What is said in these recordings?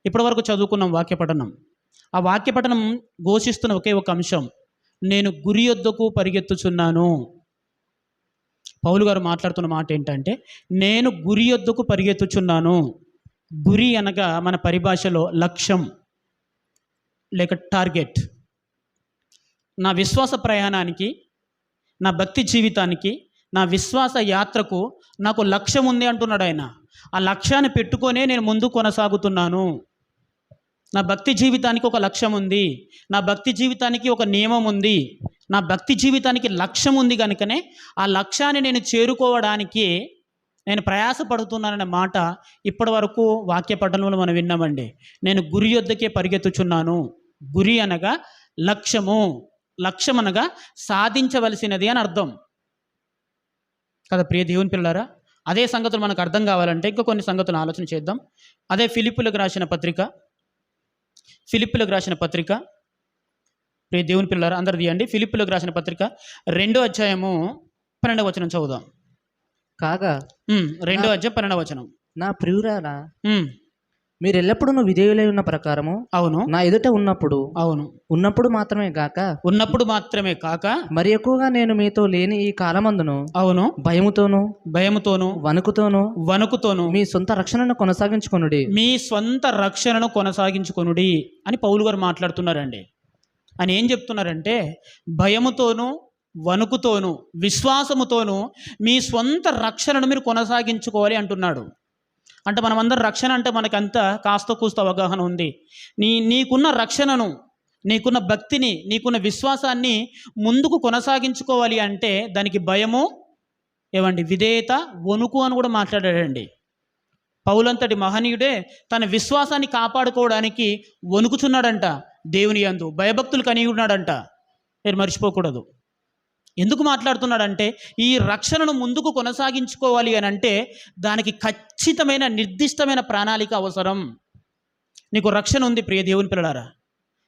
ఇప్పటి వరకు చదువుకున్నాం వాక్యపఠనం. ఆ వాక్యపఠనం ఘోషిస్తున్న ఒకే ఒక అంశం, నేను గురి యొద్దకు పరిగెత్తుచున్నాను. పౌలు గారు మాట్లాడుతున్న మాట ఏంటంటే, నేను గురి యొద్దకు పరిగెత్తుచున్నాను. గురి అనగా మన పరిభాషలో లక్ష్యం లేక టార్గెట్. నా విశ్వాస ప్రయాణానికి, నా భక్తి జీవితానికి, నా విశ్వాస యాత్రకు నాకు లక్ష్యం ఉంది అంటున్నాడు ఆయన. ఆ లక్ష్యాన్ని పెట్టుకొనే నేను ముందు కొనసాగుతున్నాను. నా భక్తి జీవితానికి ఒక లక్ష్యం ఉంది, నా భక్తి జీవితానికి ఒక నియమం ఉంది, నా భక్తి జీవితానికి లక్ష్యం ఉంది కనుకనే ఆ లక్ష్యాన్ని నేను చేరుకోవడానికి నేను ప్రయాసపడుతున్నాననే మాట ఇప్పటి వరకు వాక్య పఠనంలో మనం విన్నామండి. నేను గురి యొద్దకే పరిగెత్తుచున్నాను. గురి అనగా లక్ష్యము, లక్ష్యం అనగా సాధించవలసినది అని అర్థం కదా ప్రియ దేవుని పిల్లారా. అదే సంగతులు మనకు అర్థం కావాలంటే ఇంకా కొన్ని సంగతులు ఆలోచన చేద్దాం. అదే ఫిలిప్పులకు రాసిన పత్రిక ప్రియ దేవుని పిల్లారా అందరు తీయండి. ఫిలిప్పులకు రాసిన పత్రిక 2వ అధ్యాయము 12వ వచనం చదువుదాం. కాగా 2వ అధ్యాయం 12వ వచనం. నా ప్రియురారా, మీరు ఎల్లప్పుడూ విధేయులై ఉన్న ప్రకారము అవును నా ఎదుట ఉన్నప్పుడు మాత్రమే కాక మరి ఎక్కువగా నేను మీతో లేని ఈ కాలమందును అవును భయముతోను వణుకుతోను మీ సొంత రక్షణను కొనసాగించుకొనుడి అని పౌలు గారు మాట్లాడుతున్నారండి. అని ఏం చెప్తున్నారంటే, భయముతోను వణుకుతోను విశ్వాసముతోను మీ స్వంత రక్షణను మీరు కొనసాగించుకోవాలి అంటున్నాడు. అంటే మనమందరం రక్షణ అంటే మనకంతా కాస్త కూస్త అవగాహన ఉంది. నీకున్న రక్షణను, నీకున్న భక్తిని, నీకున్న విశ్వాసాన్ని ముందుకు కొనసాగించుకోవాలి అంటే దానికి భయము విధేయత, వణుకు అని కూడా మాట్లాడాడండి. పౌలంతటి మహనీయుడే తన విశ్వాసాన్ని కాపాడుకోవడానికి వణుకుచున్నాడంట. దేవుని యందు భయభక్తులు కలిగి ఉన్నాడంట. మీరు మర్చిపోకూడదు. ఎందుకు మాట్లాడుతున్నాడంటే, ఈ రక్షణను ముందుకు కొనసాగించుకోవాలి అని అంటే దానికి ఖచ్చితమైన నిర్దిష్టమైన ప్రణాళిక అవసరం. నీకు రక్షణ ఉంది ప్రియ దేవుని పిల్లలారా,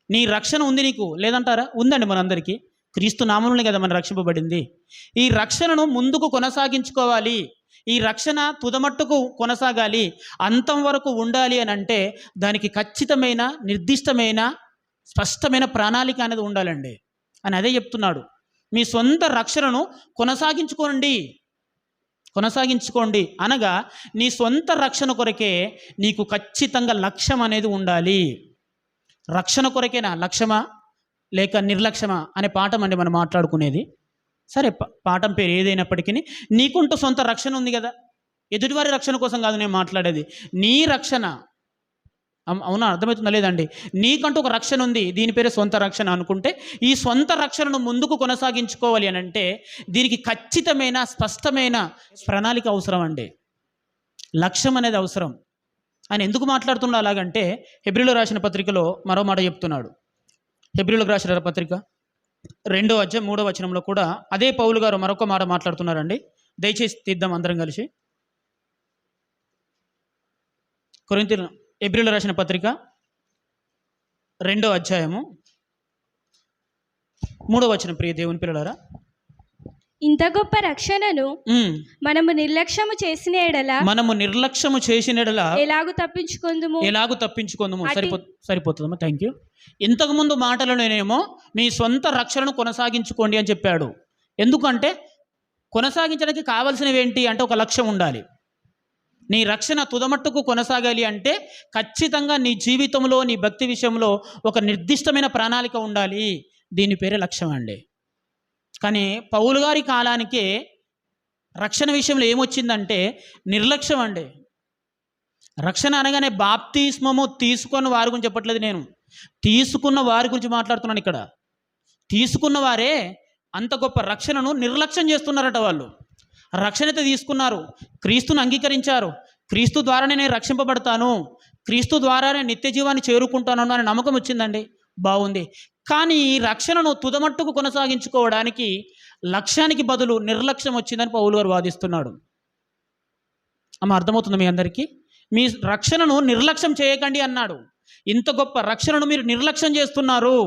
నీ రక్షణ ఉంది నీకు లేదంటారా? ఉందండి. మనందరికీ క్రీస్తు నామములోనే కదా మనం రక్షింపబడింది. ఈ రక్షణను ముందుకు కొనసాగించుకోవాలి, ఈ రక్షణ తుదమట్టుకు కొనసాగాలి, అంతం వరకు ఉండాలి అని అంటే దానికి ఖచ్చితమైన నిర్దిష్టమైన స్పష్టమైన ప్రణాళిక అనేది ఉండాలండి అని అదే చెప్తున్నాడు. మీ సొంత రక్షణను కొనసాగించుకోండి అనగా నీ సొంత రక్షణ కొరకే నీకు ఖచ్చితంగా లక్ష్యం అనేది ఉండాలి. రక్షణ కొరకేనా లక్ష్యమా లేక నిర్లక్ష్యమా అనే పాఠం అండి మనం మాట్లాడుకునేది. సరే, పాఠం పేరు ఏదైనప్పటికీ నీకుంటూ సొంత రక్షణ ఉంది కదా. ఎదుటివారి రక్షణ కోసం కాదు నేను మాట్లాడేది, నీ రక్షణ. అవునా? అర్థమవుతుందా లేదండి? నీకంటూ ఒక రక్షణ ఉంది, దీని పేరే సొంత రక్షణ అనుకుంటే ఈ సొంత రక్షణను ముందుకు కొనసాగించుకోవాలి అని అంటే దీనికి ఖచ్చితమైన స్పష్టమైన ప్రణాళిక అవసరం అండి. లక్ష్యం అనేది అవసరం. ఆయన ఎందుకు మాట్లాడుతున్నా అలాగంటే, హెబ్రీయులకు రాసిన పత్రికలో మరో మాట చెప్తున్నాడు. హెబ్రీయులకు రాసిన పత్రిక 2వ అధ్యాయం 3వ వచనంలో కూడా అదే పౌలు గారు మరొక మాట మాట్లాడుతున్నారండి. దయచేసి తీద్దాం అందరం కలిసి. హెబ్రీయులకు రాసిన పత్రిక 2వ అధ్యాయము 3వ వచనం. ప్రియ దేవుని పిల్లలారా, ఇంత గొప్ప రక్షణను మనము నిర్లక్ష్యము చేసిన ఎడల ఎలాగు తప్పించుకుందుము. సరిపోతుందమ్మా, థ్యాంక్ యూ. ఇంతకుముందు మాటలలోనేమో మీ సొంత రక్షణను కొనసాగించుకోండి అని చెప్పాడు. ఎందుకంటే కొనసాగించడానికి కావాల్సినవి ఏంటి అంటే ఒక లక్ష్యం ఉండాలి. నీ రక్షణ తుదమట్టుకు కొనసాగాలి అంటే ఖచ్చితంగా నీ జీవితంలో, నీ భక్తి విషయంలో ఒక నిర్దిష్టమైన ప్రణాళిక ఉండాలి. దీని పేరే లక్ష్యం అండి. కానీ పౌలు గారి కాలానికే రక్షణ విషయంలో ఏమొచ్చిందంటే నిర్లక్ష్యం అండి. రక్షణ అనగానే బాప్తిస్మము తీసుకున్న వారి గురించి చెప్పట్లేదు, నేను తీసుకున్న వారి గురించి మాట్లాడుతున్నాను. ఇక్కడ తీసుకున్న వారే అంత గొప్ప రక్షణను నిర్లక్ష్యం చేస్తున్నారట. వాళ్ళు రక్షణ అయితే తీసుకున్నారు, క్రీస్తును అంగీకరించారు, క్రీస్తు ద్వారానే నేను రక్షింపబడతాను, క్రీస్తు ద్వారానే నిత్య జీవాన్ని చేరుకుంటాను అనే నమ్మకం వచ్చిందండి. బాగుంది. కానీ ఈ రక్షణను తుదమట్టుకు కొనసాగించుకోవడానికి లక్ష్యానికి బదులు నిర్లక్ష్యం వచ్చిందని పౌలు గారు వాదిస్తున్నాడు. అర్థమవుతుంది మీ అందరికీ? మీ రక్షణను నిర్లక్ష్యం చేయకండి అన్నాడు. ఇంత గొప్ప రక్షణను మీరు నిర్లక్ష్యం చేస్తున్నారు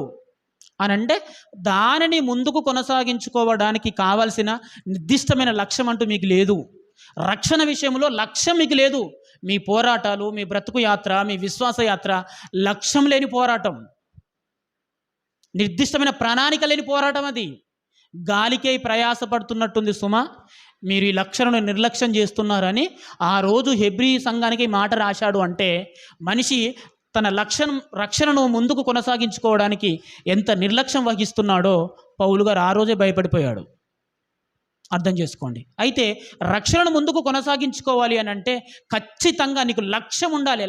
అని అంటే దానిని ముందుకు కొనసాగించుకోవడానికి కావాల్సిన నిర్దిష్టమైన లక్ష్యం అంటూ మీకు లేదు. రక్షణ విషయంలో లక్ష్యం మీకు లేదు. మీ పోరాటాలు, మీ బ్రతుకు యాత్ర, మీ విశ్వాస యాత్ర లక్ష్యం లేని పోరాటం, నిర్దిష్టమైన ప్రణాళిక లేని పోరాటం. అది గాలికై ప్రయాసపడుతున్నట్టుంది సుమ. మీరు ఈ లక్షణను నిర్లక్ష్యం చేస్తున్నారని ఆ రోజు హెబ్రీ సంఘానికి ఈ మాట రాశాడు. అంటే మనిషి తన రక్షణను ముందుకు కొనసాగించుకోవడానికి ఎంత నిర్లక్ష్యం వహిస్తున్నాడో పౌలు గారు ఆ రోజే భయపడిపోయాడు. అర్థం చేసుకోండి. అయితే రక్షణను ముందుకు కొనసాగించుకోవాలి అని అంటే ఖచ్చితంగా నీకు లక్ష్యం ఉండాలి.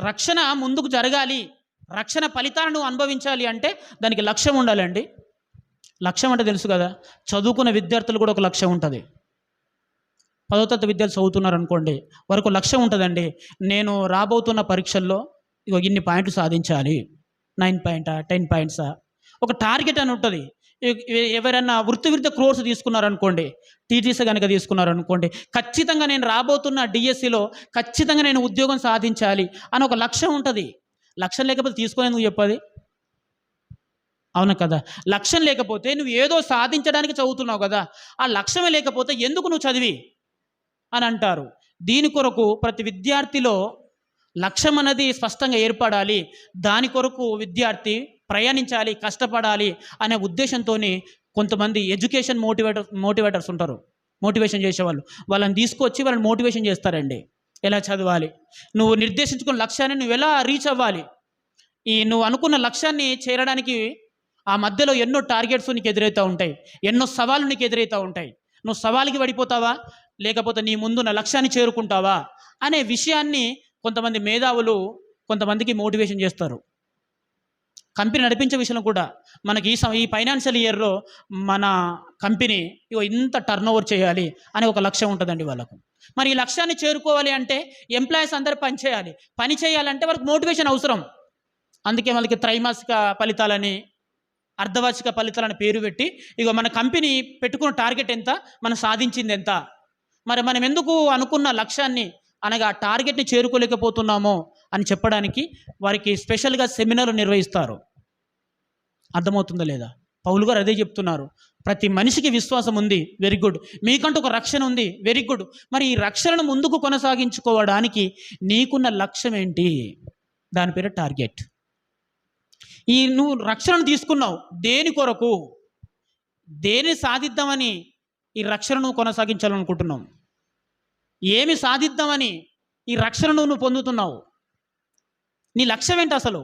రక్షణ ముందుకు జరగాలి, రక్షణ ఫలితాలను అనుభవించాలి అంటే దానికి లక్ష్యం ఉండాలండి. లక్ష్యం అంటే తెలుసు కదా, చదువుకున్న విద్యార్థులు కూడా ఒక లక్ష్యం ఉంటుంది. 10వ తరగతి విద్యార్థులు చదువుతున్నారు అనుకోండి, వారికి లక్ష్యం ఉంటుందండి. నేను రాబోతున్న పరీక్షల్లో ఇన్ని పాయింట్లు సాధించాలి, 9 పాయింటా 10 పాయింట్సా, ఒక టార్గెట్ అని ఉంటుంది. ఎవరైనా వృత్తి విరుద్ధ కోర్సు తీసుకున్నారనుకోండి, టీటీసీ కనుక తీసుకున్నారనుకోండి, ఖచ్చితంగా నేను రాబోతున్న డిఎస్సిలో ఖచ్చితంగా నేను ఉద్యోగం సాధించాలి అని ఒక లక్ష్యం ఉంటుంది. లక్ష్యం లేకపోతే తీసుకునేందుకు చెప్పది? అవును కదా. లక్ష్యం లేకపోతే నువ్వు ఏదో సాధించడానికి చదువుతున్నావు కదా, ఆ లక్ష్యమే లేకపోతే ఎందుకు నువ్వు చదివి అని అంటారు. దీని కొరకు ప్రతి విద్యార్థిలో లక్ష్యం అనేది స్పష్టంగా ఏర్పడాలి. దాని కొరకు విద్యార్థి ప్రయాణించాలి, కష్టపడాలి అనే ఉద్దేశంతో కొంతమంది ఎడ్యుకేషన్ మోటివేటర్స్ ఉంటారు, మోటివేషన్ చేసేవాళ్ళు. వాళ్ళని తీసుకొచ్చి వాళ్ళని మోటివేషన్ చేస్తారండి. ఎలా చదవాలి, నువ్వు నిర్దేశించుకున్న లక్ష్యాన్ని నువ్వు ఎలా రీచ్ అవ్వాలి, నువ్వు అనుకున్న లక్ష్యాన్ని చేరడానికి ఆ మధ్యలో ఎన్నో టార్గెట్స్ నీకు ఎదురవుతూ ఉంటాయి, ఎన్నో సవాళ్ళు నీకు ఎదురవుతూ ఉంటాయి. నువ్వు సవాలుకి పడిపోతావా, లేకపోతే నీ ముందున్న లక్ష్యాన్ని చేరుకుంటావా అనే విషయాన్ని కొంతమంది మేధావులు కొంతమందికి మోటివేషన్ చేస్తారు. కంపెనీ నడిపించే విషయంలో కూడా మనకి ఈ ఫైనాన్షియల్ ఇయర్లో మన కంపెనీ ఇంత టర్న్ ఓవర్ చేయాలి అనే ఒక లక్ష్యం ఉంటుందండి వాళ్ళకు. మరి ఈ లక్ష్యాన్ని చేరుకోవాలి అంటే ఎంప్లాయీస్ అందరూ పని చేయాలంటే వాళ్ళకి మోటివేషన్ అవసరం. అందుకే వాళ్ళకి త్రైమాసిక ఫలితాలని, అర్ధవార్షిక ఫలితాలని పేరు పెట్టి మన కంపెనీ పెట్టుకున్న టార్గెట్ ఎంత, మనం సాధించింది ఎంత, మరి మనం ఎందుకు అనుకున్న లక్ష్యాన్ని అనగా టార్గెట్ని చేరుకోలేకపోతున్నామో అని చెప్పడానికి వారికి స్పెషల్గా సెమినార్లు నిర్వహిస్తారు. అర్థమవుతుందా లేదా? పౌలు గారు అదే చెప్తున్నారు. ప్రతి మనిషికి విశ్వాసం ఉంది, వెరీ గుడ్. మీకంటూ ఒక రక్షణ ఉంది, వెరీ గుడ్. మరి ఈ రక్షణను ముందుకు కొనసాగించుకోవడానికి నీకున్న లక్ష్యం ఏంటి? దాని పేరు టార్గెట్. నువ్వు రక్షణను తీసుకున్నావు దేని కొరకు, దేని సాధిద్దామని ఈ రక్షణను కొనసాగించాలనుకుంటున్నావు? ఏమి సాధిద్దామని ఈ రక్షణను నువ్వు పొందుతున్నావు? నీ లక్ష్యం ఏంటి అసలు?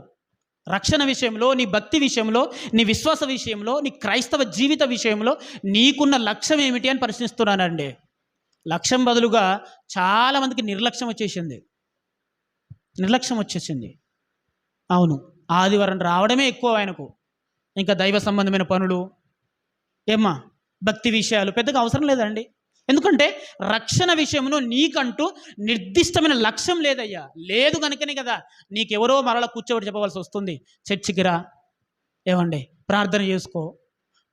రక్షణ విషయంలో, నీ భక్తి విషయంలో, నీ విశ్వాస విషయంలో, నీ క్రైస్తవ జీవిత విషయంలో నీకున్న లక్ష్యం ఏమిటి అని ప్రశ్నిస్తున్నానండి. లక్ష్యం బదులుగా చాలామందికి నిర్లక్ష్యం వచ్చేసింది. అవును, ఆదివారం రావడమే ఎక్కువ ఆయనకు, ఇంకా దైవ సంబంధమైన పనులు భక్తి విషయాలు పెద్దగా అవసరం లేదండి. ఎందుకంటే రక్షణ విషయంలో నీకంటూ నిర్దిష్టమైన లక్ష్యం లేదయ్యా. లేదు కనుకనే కదా నీకెవరో మరలా కూర్చోబెట్టి చెప్పవలసి వస్తుంది. చర్చికి రా, ప్రార్థన చేసుకో,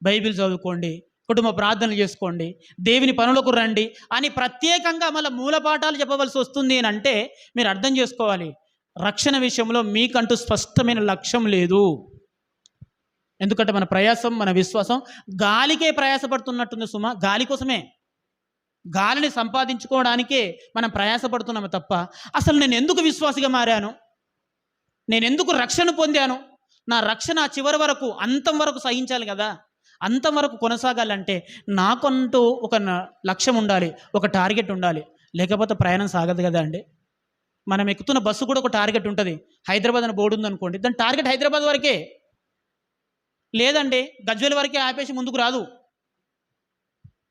బైబిల్ చదువుకోండి, కుటుంబ ప్రార్థనలు చేసుకోండి, దేవుని పనులకు రండి అని ప్రత్యేకంగా మళ్ళీ మూలపాఠాలు చెప్పవలసి వస్తుంది అని అంటే మీరు అర్థం చేసుకోవాలి, రక్షణ విషయంలో మీకంటూ స్పష్టమైన లక్ష్యం లేదు. ఎందుకంటే మన ప్రయాసం, మన విశ్వాసం గాలికే ప్రయాసపడుతున్నట్టుంది సుమ. గాలి కోసమే, గాలిని సంపాదించుకోవడానికే మనం ప్రయాసపడుతున్నాము తప్ప అసలు నేను ఎందుకు విశ్వాసిగా మారాను, నేను ఎందుకు రక్షణ పొందాను, నా రక్షణ చివరి వరకు, అంతం వరకు సహించాలి కదా. అంతం వరకు కొనసాగాలంటే నాకంటూ ఒక లక్ష్యం ఉండాలి, ఒక టార్గెట్ ఉండాలి, లేకపోతే ప్రయాణం సాగదు కదా అండి. మనం ఎక్కుతున్న బస్సు కూడా ఒక టార్గెట్ ఉంటుంది. హైదరాబాద్ అని బోర్డు ఉందనుకోండి, దాని టార్గెట్ హైదరాబాద్ వరకే, లేదండి గజ్వేల్ వరకే ఆపేసి ముందుకు రాదు.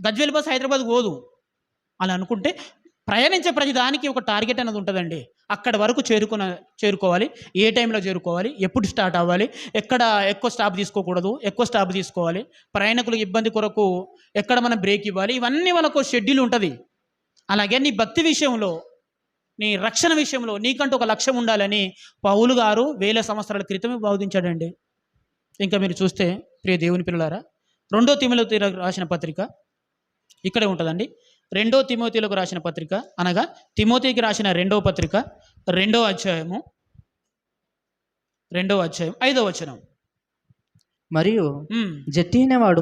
గజ్వేల్ బస్సు హైదరాబాద్ పోదు. అలా అనుకుంటే ప్రయాణించే ప్రతి దానికి ఒక టార్గెట్ అనేది ఉంటుందండి. అక్కడ వరకు చేరుకోవాలి, ఏ టైంలో చేరుకోవాలి, ఎప్పుడు స్టార్ట్ అవ్వాలి, ఎక్కడ ఎక్కువ స్టాప్ తీసుకోకూడదు, ఎక్కువ స్టాప్ తీసుకోవాలి, ప్రయాణికులకు ఇబ్బంది కొరకు ఎక్కడ మనం బ్రేక్ ఇవ్వాలి, ఇవన్నీ వాళ్ళకు షెడ్యూల్ ఉంటుంది. అలాగే నీ భక్తి విషయంలో, నీ రక్షణ విషయంలో నీకంటూ ఒక లక్ష్యం ఉండాలని పౌలు గారు 1000 సంవత్సరాల క్రితమే బోధించాడండి. ఇంకా మీరు చూస్తే ప్రియ దేవుని పిల్లలారా, 2 తిమోతిలకు రాసిన పత్రిక ఇక్కడే ఉంటుందండి. 2 తిమోతిలకు రాసిన పత్రిక అనగా తిమోతికి రాసిన 2వ పత్రిక 2వ అధ్యాయం 5వ వచనం. మరియు ఉమ్. జట్టి అయిన వాడు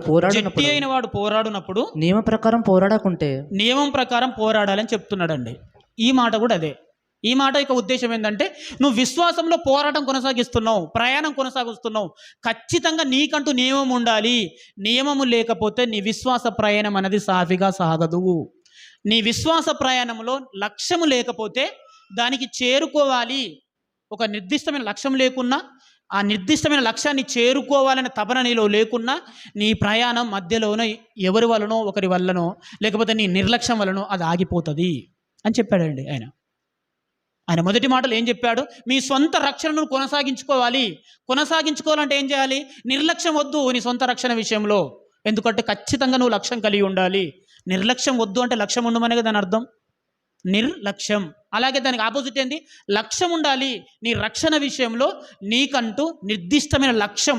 పోరాడునప్పుడు నియమ ప్రకారం పోరాడకుంటే నియమం ప్రకారం పోరాడాలని చెప్తున్నాడండి. ఈ మాట కూడా అదే. ఈ మాట యొక్క ఉద్దేశం ఏంటంటే, నువ్వు విశ్వాసంలో పోరాటం కొనసాగిస్తున్నావు, ప్రయాణం కొనసాగిస్తున్నావు, ఖచ్చితంగా నీకంటూ నియమం ఉండాలి. నియమము లేకపోతే నీ విశ్వాస ప్రయాణం అనేది సాఫీగా సాగదు. నీ విశ్వాస ప్రయాణంలో లక్ష్యము లేకపోతే దానికి చేరుకోవాలి. ఒక నిర్దిష్టమైన లక్ష్యం లేకున్నా, ఆ నిర్దిష్టమైన లక్ష్యాన్ని చేరుకోవాలనే తపన నీలో లేకున్నా, నీ ప్రయాణం మధ్యలోనో ఎవరి వల్లనో ఒకరి వల్లనో లేకపోతే నీ నిర్లక్ష్యం వల్లనో అది ఆగిపోతుంది అని చెప్పాడండి ఆయన. ఆయన మొదటి మాటలు ఏం చెప్పాడు? మీ సొంత రక్షణను కొనసాగించుకోవాలంటే ఏం చేయాలి? నిర్లక్ష్యం వద్దు నీ సొంత రక్షణ విషయంలో. ఎందుకంటే ఖచ్చితంగా నువ్వు లక్ష్యం కలిగి ఉండాలి. నిర్లక్ష్యం వద్దు అంటే లక్ష్యం ఉండమనే దాని అర్థం, నిర్లక్ష్యం. అలాగే దానికి ఆపోజిట్ ఏంది? లక్ష్యం ఉండాలి. నీ రక్షణ విషయంలో నీకంటూ నిర్దిష్టమైన లక్ష్యం.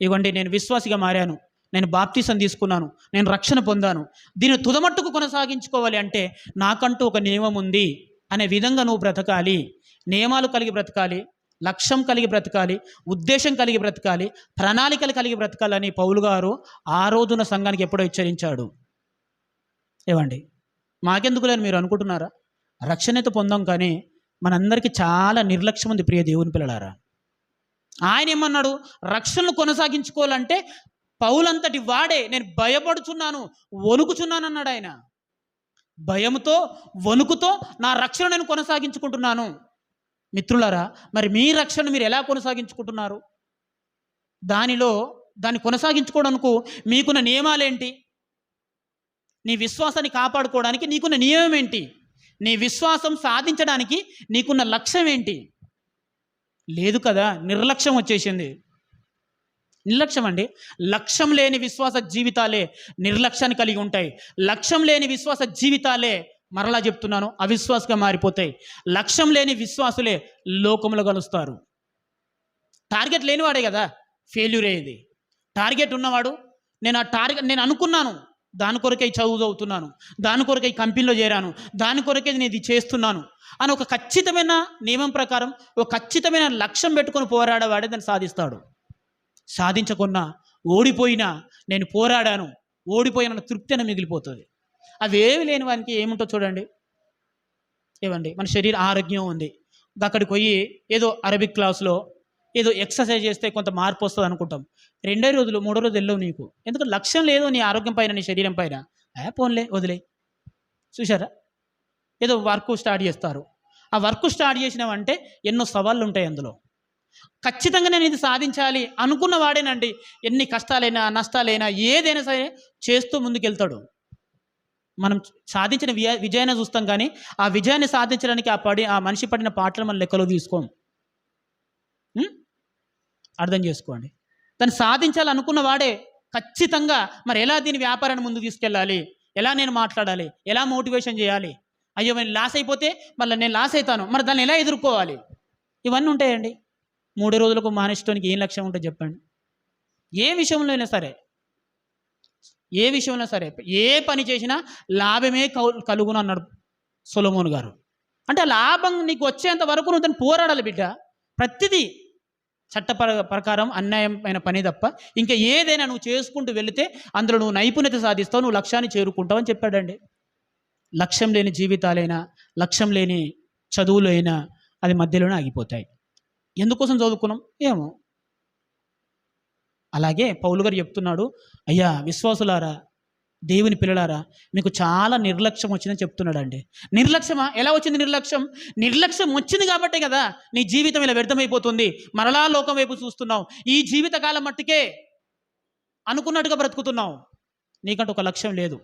ఇవ్వండి, నేను విశ్వాసిగా మారాను, నేను బాప్తిసం తీసుకున్నాను, నేను రక్షణ పొందాను, దీన్ని తుదమట్టుకు కొనసాగించుకోవాలి అంటే నాకంటూ ఒక నియమం ఉంది అనే విధంగా నువ్వు బ్రతకాలి. నియమాలు కలిగి బ్రతకాలి, లక్ష్యం కలిగి బ్రతకాలి, ఉద్దేశం కలిగి బ్రతకాలి, ప్రణాళికలు కలిగి బ్రతకాలని పౌలు గారు ఆ రోజున సంఘానికి ఎప్పుడో హెచ్చరించాడు. ఏవండి, మాకెందుకు లేని మీరు అనుకుంటున్నారా? రక్షణ అయితే పొందాం, కానీ మనందరికీ చాలా నిర్లక్ష్యం ఉంది ప్రియ దేవుని పిల్లలారా. ఆయన ఏమన్నాడు? రక్షణను కొనసాగించుకోవాలంటే పౌలంతటి వాడే నేను భయపడుచున్నాను, వణుకుచున్నాను అన్నాడు ఆయన. భయంతో వణుకుతో నా రక్షణ నేను కొనసాగించుకుంటున్నాను. మిత్రులారా, మరి మీ రక్షణ మీరు ఎలా కొనసాగించుకుంటున్నారు? దాన్ని కొనసాగించుకోవడానికి మీకున్న నియమాలేంటి? నీ విశ్వాసాన్ని కాపాడుకోవడానికి నీకున్న నియమం ఏంటి? నీ విశ్వాసం సాధించడానికి నీకున్న లక్ష్యం ఏంటి? లేదు కదా, నిర్లక్ష్యం వచ్చేసింది. నిర్లక్ష్యం అండి. లక్ష్యం లేని విశ్వాస జీవితాలే నిర్లక్ష్యాన్ని కలిగి ఉంటాయి. లక్ష్యం లేని విశ్వాస జీవితాలే, మరలా చెప్తున్నాను, అవిశ్వాసంగా మారిపోతాయి. లక్ష్యం లేని విశ్వాసులే లోకంలో కలుస్తారు. టార్గెట్ లేనివాడే కదా ఫెయిల్యూర్ అయ్యేది. టార్గెట్ ఉన్నవాడు, నేను అనుకున్నాను, దాని కొరకై చదువుతున్నాను, దాని కొరకై కంపెనీలో చేరాను, దాని కొరకై నేను ఇది చేస్తున్నాను అని ఒక ఖచ్చితమైన నియమం ప్రకారం ఒక ఖచ్చితమైన లక్ష్యం పెట్టుకొని పోరాడేవాడే దాన్ని సాధిస్తాడు. సాధించకున్నా, ఓడిపోయినా నేను పోరాడాను, ఓడిపోయిన తృప్తి అని మిగిలిపోతుంది. అవేవి లేని వానికి ఏముంటో చూడండి. ఏమండి, మన శరీర ఆరోగ్యం ఉంది, అక్కడికి పోయి ఏదో అరబిక్ క్లాస్లో ఏదో ఎక్సర్సైజ్ చేస్తే కొంత మార్పు వస్తుంది అనుకుంటాం. 2 రోజులు 3 రోజులు వెళ్ళవు నీకు. ఎందుకంటే లక్ష్యం లేదు నీ ఆరోగ్యం పైన, నీ శరీరం పైన. పోన్లే వదిలే. చూసారా, ఏదో వర్క్ స్టార్ట్ చేస్తారు. ఆ వర్క్ స్టార్ట్ చేసినామంటే ఎన్నో సవాళ్ళు ఉంటాయి అందులో. ఖచ్చితంగా నేను ఇది సాధించాలి అనుకున్న వాడేనండి ఎన్ని కష్టాలైనా నష్టాలైనా ఏదైనా సరే చేస్తూ ముందుకెళ్తాడు. మనం సాధించిన విజయాన్ని చూస్తాం, కానీ ఆ విజయాన్ని సాధించడానికి ఆ మనిషి పడిన పాటలు మనం లెక్కలో తీసుకోం. అర్థం చేసుకోండి. దాన్ని సాధించాలనుకున్న వాడే ఖచ్చితంగా మరి ఎలా దీని వ్యాపారాన్ని ముందు తీసుకెళ్ళాలి, ఎలా నేను మాట్లాడాలి, ఎలా మోటివేషన్ చేయాలి, అయ్యో నేను లాస్ అయిపోతే మళ్ళీ నేను లాస్ అవుతాను, మరి దాన్ని ఎలా ఎదుర్కోవాలి, ఇవన్నీ ఉంటాయండి. 3 రోజులకు మానేయడానికి ఏం లక్ష్యం ఉంటుంది చెప్పండి? ఏ విషయంలో అయినా సరే, ఏ పని చేసినా లాభమే కలుగును అన్నాడు సొలొమోను గారు. అంటే ఆ లాభం నీకు వచ్చేంత వరకు నువ్వు దాన్ని పోరాడాలి బిడ్డ. ప్రతిదీ చట్ట ప్రకారం అన్యాయమైన పని తప్ప ఇంకా ఏదైనా నువ్వు చేసుకుంటూ వెళితే అందులో నువ్వు నైపుణ్యత సాధిస్తావు, నువ్వు లక్ష్యాన్ని చేరుకుంటావు అని చెప్పాడండి. లక్ష్యం లేని జీవితాలైనా, లక్ష్యం లేని చదువులైనా అది మధ్యలోనే ఆగిపోతాయి. ఎందుకోసం చదువుకున్నాం ఏమో. అలాగే పౌలు గారు చెప్తున్నాడు, అయ్యా విశ్వాసులారా, దేవుని పిల్లలారా, మీకు చాలా నిర్లక్ష్యం వచ్చిందని చెప్తున్నాడు అండి. నిర్లక్ష్యమా? ఎలా వచ్చింది నిర్లక్ష్యం? నిర్లక్ష్యం వచ్చింది కాబట్టే కదా నీ జీవితం ఇలా వ్యర్థమైపోతుంది. మరలా లోకం వైపు చూస్తున్నావు, ఈ జీవితకాలం మట్టుకే అనుకున్నట్టుగా బ్రతుకుతున్నావు, నీకంటూ ఒక లక్ష్యం లేదు.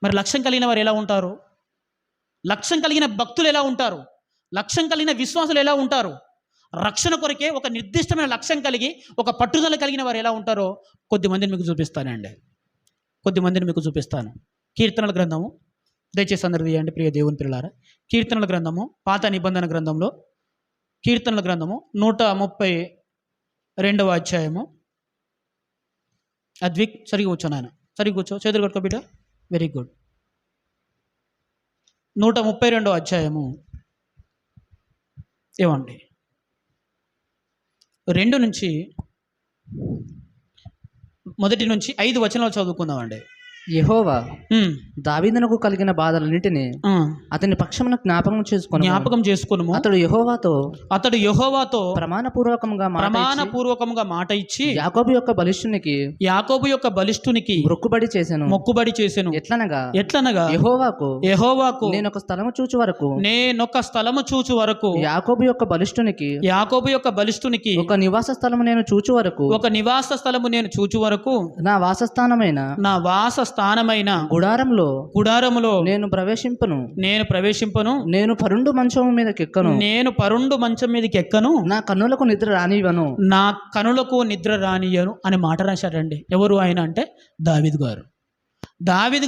మరి లక్ష్యం కలిగిన వారు ఎలా ఉంటారు? లక్ష్యం కలిగిన భక్తులు ఎలా ఉంటారు? లక్ష్యం కలిగిన విశ్వాసులు ఎలా ఉంటారు? రక్షణ కొరకే ఒక నిర్దిష్టమైన లక్ష్యం కలిగి ఒక పట్టుదల కలిగిన వారు ఎలా ఉంటారో కొద్దిమందిని మీకు చూపిస్తాను. కీర్తనల గ్రంథము, దయచేసి అందరూ తీయండి ప్రియ దేవుని పిల్లలారా. కీర్తనల గ్రంథము, పాత నిబంధన గ్రంథంలో కీర్తనల గ్రంథము 132వ అధ్యాయము. అద్విక్ సరిగా కూర్చో నాయన, సరిగా కూర్చో, చేతులు కట్టుకో బిడ్డ. Very good. 132వ అధ్యాయము ఏమండి 2 నుంచి మొదటి నుంచి 5 వచనాలు చదువుకుందామండి. యెహోవా ఉమ్, దావీదునకు కలిగిన బాధలన్నిటిని ఆ, అతని పక్షమున జ్ఞాపకం చేసుకొనుము. అతడు యెహోవాతో ప్రమాణపూర్వకంగా మాట ఇచ్చి యాకోబు యొక్క బలిష్ఠునికి మొక్కుబడి చేసెను. ఎట్లనగా యెహోవాకు నేను ఒక స్థలము చూచు వరకు యాకోబు యొక్క బలిష్ఠునికి ఒక నివాస స్థలము నేను చూచు వరకు నా వాసస్థానమైన గుడారములో నేను ప్రవేశింపను నేను పరుండు మంచం మీదకి ఎక్కను నా కన్నులకు నిద్ర రానియను అనే మాట రాశారండి. ఎవరు ఆయన అంటే దావీదు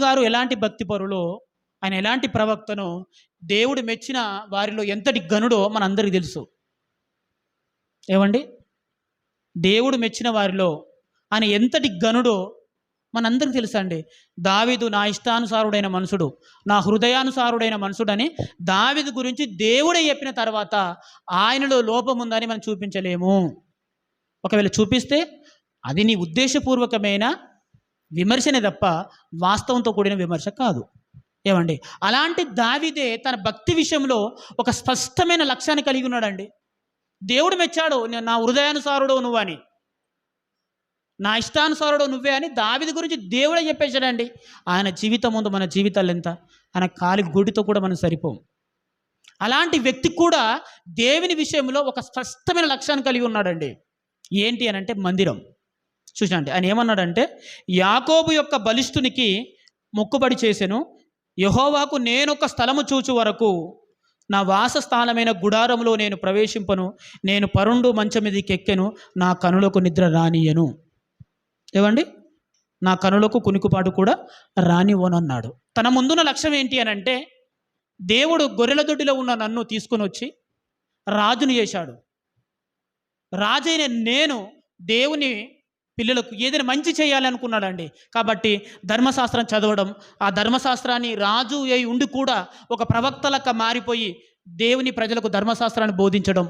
గారు ఎలాంటి భక్తి పరులో, ఆయన ఎలాంటి ప్రవక్తనో, దేవుడు మెచ్చిన వారిలో ఎంతటి గనుడో మనందరికీ తెలుసు. ఏమండి, దేవుడు మెచ్చిన వారిలో ఆయన ఎంతటి గనుడో మనందరికీ తెలుసా అండి. దావీదు నా ఇష్టానుసారుడైన మనుషుడు, నా హృదయానుసారుడైన మనుషుడు అని దావీదు గురించి దేవుడే చెప్పిన తర్వాత ఆయనలో లోపం ఉందని మనం చూపించలేము. ఒకవేళ చూపిస్తే అది నీ ఉద్దేశపూర్వకమైన విమర్శనే తప్ప వాస్తవంతో కూడిన విమర్శ కాదు. ఏమండి, అలాంటి దావీదే తన భక్తి విషయంలో ఒక స్పష్టమైన లక్ష్యాన్ని కలిగి ఉన్నాడండి. దేవుడు మెచ్చాడు, నా హృదయానుసారుడు నువ్వని, నా ఇష్టానుసారుడు నువ్వే అని దావీదు గురించి దేవుడే చెప్పేశాడండి. ఆయన జీవితం ముందు మన జీవితాలు ఎంత, ఆయన కాలి గుడితో కూడా మనం సరిపోం. అలాంటి వ్యక్తి కూడా దేవుని విషయంలో ఒక స్పష్టమైన లక్ష్యాన్ని కలిగి ఉన్నాడండి. ఏంటి అని అంటే మందిరం. చూసండి, ఆయన ఏమన్నాడంటే యాకోబు యొక్క బలిష్ఠునికి మొక్కుబడి చేసెను, యెహోవాకు నేనొక స్థలము చూచు వరకు నా వాసస్థానమైన గుడారములో నేను ప్రవేశింపను, నేను పరుండు మంచం మీదకి ఎక్కెను, నా కనులకు నిద్ర రానియను. ఏమండి, నా కనులకు కునికుపాటు కూడా రానివ్వను అన్నాడు. తన ముందున్న లక్ష్యం ఏంటి అని అంటే దేవుడు గొర్రెల దొడ్డిలో ఉన్న నన్ను తీసుకొని వచ్చి రాజుని చేశాడు. రాజైన నేను దేవుని పిల్లలకు ఏదైనా మంచి చేయాలనుకున్నాడండి. కాబట్టి ధర్మశాస్త్రం చదవడం, ఆ ధర్మశాస్త్రాన్ని రాజు అయి ఉండి కూడా ఒక ప్రవక్తలక మారిపోయి దేవుని ప్రజలకు ధర్మశాస్త్రాన్ని బోధించడం,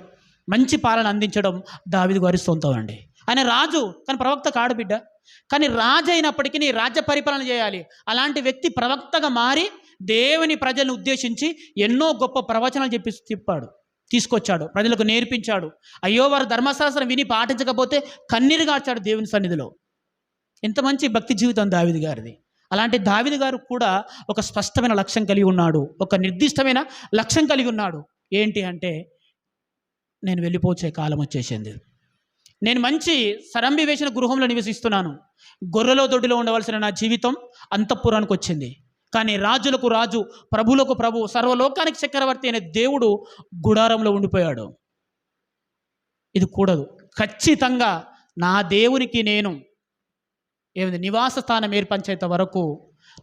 మంచి పాలన అందించడం దావీదు గారి సొంతం అండి. ఆయన రాజు కానీ ప్రవక్త కాడు బిడ్డ. కానీ రాజు అయినప్పటికీ రాజ్య పరిపాలన చేయాలి. అలాంటి వ్యక్తి ప్రవక్తగా మారి దేవుని ప్రజలను ఉద్దేశించి ఎన్నో గొప్ప ప్రవచనాలు చెప్పాడు, తీసుకొచ్చాడు, ప్రజలకు నేర్పించాడు. అయ్యో వారు ధర్మశాస్త్రం విని పాటించకపోతే కన్నీరు గార్చాడు దేవుని సన్నిధిలో. ఎంత మంచి భక్తి జీవితం దావీదు గారిది. అలాంటి దావీదు గారు కూడా ఒక స్పష్టమైన లక్ష్యం కలిగి ఉన్నాడు, ఒక నిర్దిష్టమైన లక్ష్యం కలిగి ఉన్నాడు. ఏంటి అంటే నేను వెళ్ళిపోచే కాలం వచ్చేసింది, నేను మంచి సరంబి వేసిన గృహంలో నివసిస్తున్నాను, గొర్రెలో దొడ్డిలో ఉండవలసిన నా జీవితం అంతఃపురానికి వచ్చింది. కానీ రాజులకు రాజు, ప్రభువులకు ప్రభు, సర్వలోకానికి చక్రవర్తి అనే దేవుడు గుడారంలో ఉండిపోయాడు. ఇది కూడదు. ఖచ్చితంగా నా దేవునికి నేను నివాస స్థానం ఏర్పంచేంత వరకు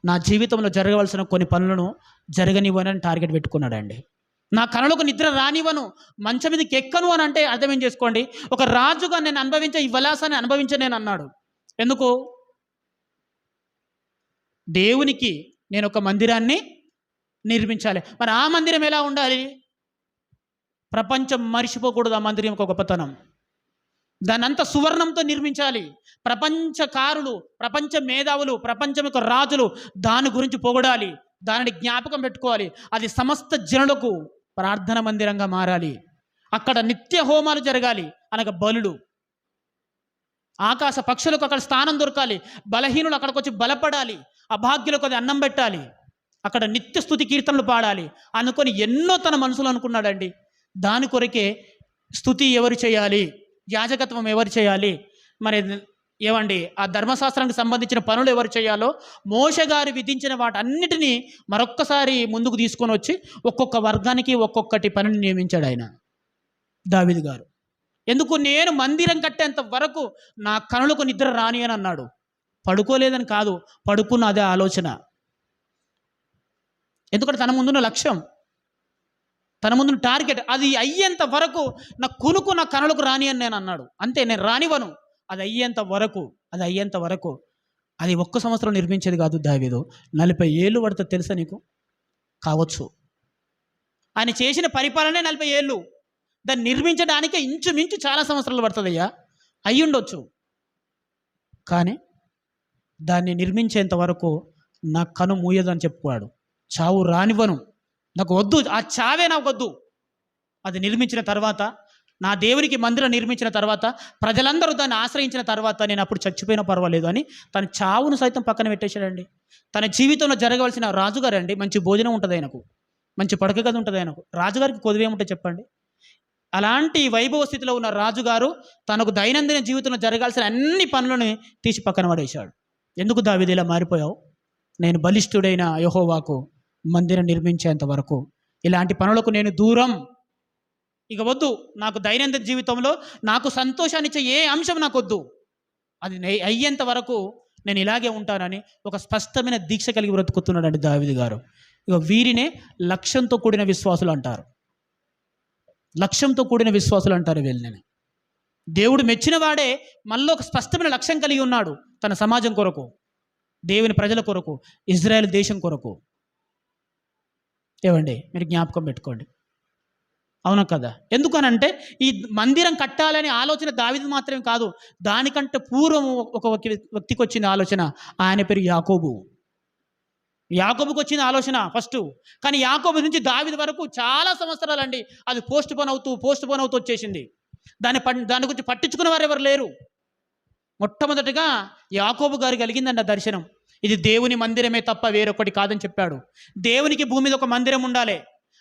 నా జీవితంలో జరగవలసిన కొన్ని పనులను జరగనివ్వనని టార్గెట్ పెట్టుకున్నాడండి. నా కనులకు నిద్ర రానివ్వను, మంచం మీదకి ఎక్కను అని అంటే అర్థం ఏం చేసుకోండి, ఒక రాజుగా నేను అనుభవించే ఈ విలాసాన్ని అనుభవించలేను అన్నాడు. ఎందుకు? దేవునికి నేను ఒక మందిరాన్ని నిర్మించాలి. మరి ఆ మందిరం ఎలా ఉండాలి? ప్రపంచం మరిచిపోకూడదు ఆ మందిరం యొక్క గొప్పతనం. దాన్నంతా సువర్ణంతో నిర్మించాలి. ప్రపంచకారులు, ప్రపంచ మేధావులు, ప్రపంచం యొక్క రాజులు దాని గురించి పొగడాలి, దానిని జ్ఞాపకం పెట్టుకోవాలి. అది సమస్త జనులకు ప్రార్థన మందిరంగా మారాలి. అక్కడ నిత్య హోమాలు జరగాలి, అనగా బలులు. ఆకాశ పక్షులకు అక్కడ స్థానం దొరకాలి, బలహీనులు అక్కడికి వచ్చి బలపడాలి, అభాగ్యులకు అది అన్నం పెట్టాలి, అక్కడ నిత్య స్తుతి కీర్తనలు పాడాలి అనుకొని ఎన్నో తన మనసులో అనుకున్నాడండి. దాని కొరకే స్తుతి ఎవరు చేయాలి, యాజకత్వం ఎవరు చేయాలి, మరి ఏమండి ఆ ధర్మశాస్త్రానికి సంబంధించిన పనులు ఎవరు చేయాలో మోషే గారు విధించిన వాటన్నిటినీ మరొక్కసారి ముందుకు తీసుకొని వచ్చి ఒక్కొక్క వర్గానికి ఒక్కొక్కటి పనిని నియమించాడు ఆయన దావీదు గారు. ఎందుకు? నేను మందిరం కట్టేంత వరకు నా కనులకు నిద్ర రాని అని అన్నాడు. పడుకోలేదని కాదు, పడుకున్న అదే ఆలోచన. ఎందుకంటే తన ముందున్న లక్ష్యం, తన ముందున్న టార్గెట్ అది అయ్యేంత వరకు నా కునుకు నా కనులకు రాని అని నేను అన్నాడు. అంతే, నేను రానివ్వను. అది అయ్యేంత వరకు అది 1 సంవత్సరం నిర్మించేది కాదు దావీదు, 40 ఏళ్ళు పడుతుంది. తెలుసా నీకు? కావచ్చు. ఆయన చేసిన పరిపాలనే 40 ఏళ్ళు. దాన్ని నిర్మించడానికే ఇంచుమించు చాలా సంవత్సరాలు పడుతుందయ్యా, అయ్యుండొచ్చు. కానీ దాన్ని నిర్మించేంత వరకు నా కను మూయదని చెప్పుకోడు. చావు రానివ్వను, నాకు వద్దు, ఆ చావే నాకు వద్దు. అది నిర్మించిన తర్వాత, నా దేవునికి మందిరం నిర్మించిన తర్వాత, ప్రజలందరూ దాన్ని ఆశ్రయించిన తర్వాత నేను అప్పుడు చచ్చిపోయినా పర్వాలేదు అని తన చావును సైతం పక్కన పెట్టేశాడండి. తన జీవితంలో జరగవలసిన రాజుగారు అండి, మంచి భోజనం ఉంటుంది ఆయనకు, మంచి పడక గది ఉంటుంది ఆయనకు. రాజుగారికి కొదువేముంటుంది చెప్పండి? అలాంటి వైభవ స్థితిలో ఉన్న రాజుగారు తనకు దైనందిన జీవితంలో జరగాల్సిన అన్ని పనులను తీసి పక్కన పడేశాడు. ఎందుకు దావీదు ఇలా మారిపోయావు? నేను బలిష్ఠుడైన యెహోవాకు మందిరం నిర్మించేంత వరకు ఇలాంటి పనులకు నేను దూరం, ఇక వద్దు. నాకు దైనందిన జీవితంలో నాకు సంతోషాన్ని ఇచ్చే ఏ అంశం నాకు వద్దు, అది అయ్యేంత వరకు నేను ఇలాగే ఉంటానని ఒక స్పష్టమైన దీక్ష కలిగి బ్రతుకుతున్నాడండి దావీదు గారు. ఇక వీరినే లక్ష్యంతో కూడిన విశ్వాసులు అంటారు. లక్ష్యంతో కూడిన విశ్వాసులు అంటారు వీళ్ళని. దేవుడు మెచ్చిన వాడే మనలో ఒక స్పష్టమైన లక్ష్యం కలిగి ఉన్నాడు, తన సమాజం కొరకు, దేవుని ప్రజల కొరకు, ఇజ్రాయెల్ దేశం కొరకు. ఏవండి, మీరు జ్ఞాపకం పెట్టుకోండి. అవునా కదా? ఎందుకనంటే ఈ మందిరం కట్టాలనే ఆలోచన దావీదు మాత్రమే కాదు, దానికంటే పూర్వం ఒక వ్యక్తికి వచ్చిన ఆలోచన. ఆయన పేరు యాకోబు. యాకోబుకి వచ్చిన ఆలోచన ఫస్ట్. కానీ యాకోబు నుంచి దావీదు వరకు చాలా సంవత్సరాలండి అది పోస్ట్ పోన్ అవుతూ వచ్చేసింది. దాని గురించి పట్టించుకున్న వారు ఎవరు లేరు. మొట్టమొదటిగా యాకోబు గారు కలిగిందండి ఆ దర్శనం. ఇది దేవుని మందిరమే తప్ప వేరొకటి కాదని చెప్పాడు. దేవునికి భూమి మీద ఒక మందిరం ఉండాలి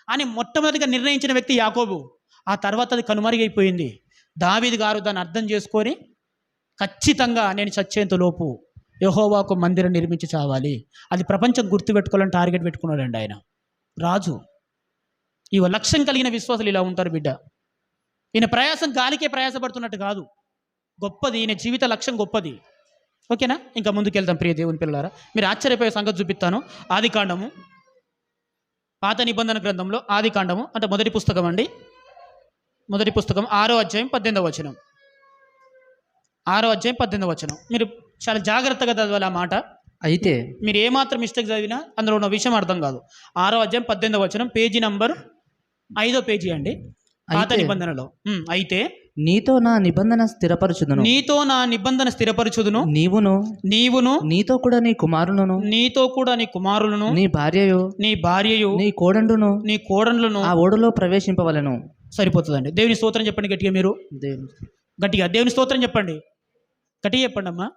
అని మొట్టమొదటిగా నిర్ణయించిన వ్యక్తి యాకోబు. ఆ తర్వాత అది కనుమరుగైపోయింది. దావీదు గారు దాన్ని అర్థం చేసుకొని ఖచ్చితంగా నేను చచ్చేంత లోపు యెహోవాకు మందిరం నిర్మించి చావాలి, అది ప్రపంచం గుర్తుపెట్టుకోవాలని టార్గెట్ పెట్టుకున్నాడండి ఆయన రాజు. ఈ లక్ష్యం కలిగిన విశ్వాసులు ఇలా ఉంటారు బిడ్డ. ఈయన ప్రయాసం గాలికే ప్రయాసపడుతున్నట్టు కాదు, గొప్పది. ఈయన జీవిత లక్ష్యం గొప్పది. ఓకేనా? ఇంకా ముందుకెళ్తాం ప్రియ దేవుని పిల్లలారా. మీరు ఆశ్చర్యపోయే సంగతి చూపిస్తాను. ఆదికాండము, పాత నిబంధన గ్రంథంలో ఆదికాండము అంటే మొదటి పుస్తకం అండి. మొదటి పుస్తకం 6వ అధ్యాయం 18వ వచనం. 6వ అధ్యాయం 18వ వచనం. మీరు చాలా జాగ్రత్తగా చదవాలి ఆ మాట. అయితే మీరు ఏమాత్రం మిస్టేక్ చదివినా అందులో ఉన్న విషయం అర్థం కాదు. 6వ అధ్యాయం 18వ వచనం, పేజీ నంబర్ 5వ పేజీ అండి, పాత నిబంధనలో. అయితే నీతో నా నిబంధన స్థిరపరచుదును, నీతో నా నిబంధన స్థిరపరచుదును, నీవును నీతో కూడా నీ కుమారులను, నీ భార్యయు నీ కోడండ్లను ఆ ఓడలో ప్రవేశింపవలెను. సరిపోతుందండి. దేవుని స్తోత్రం చెప్పండి గట్టిగా. మీరు గట్టిగా దేవుని స్తోత్రం చెప్పండి, గట్టిగా చెప్పండి అమ్మా.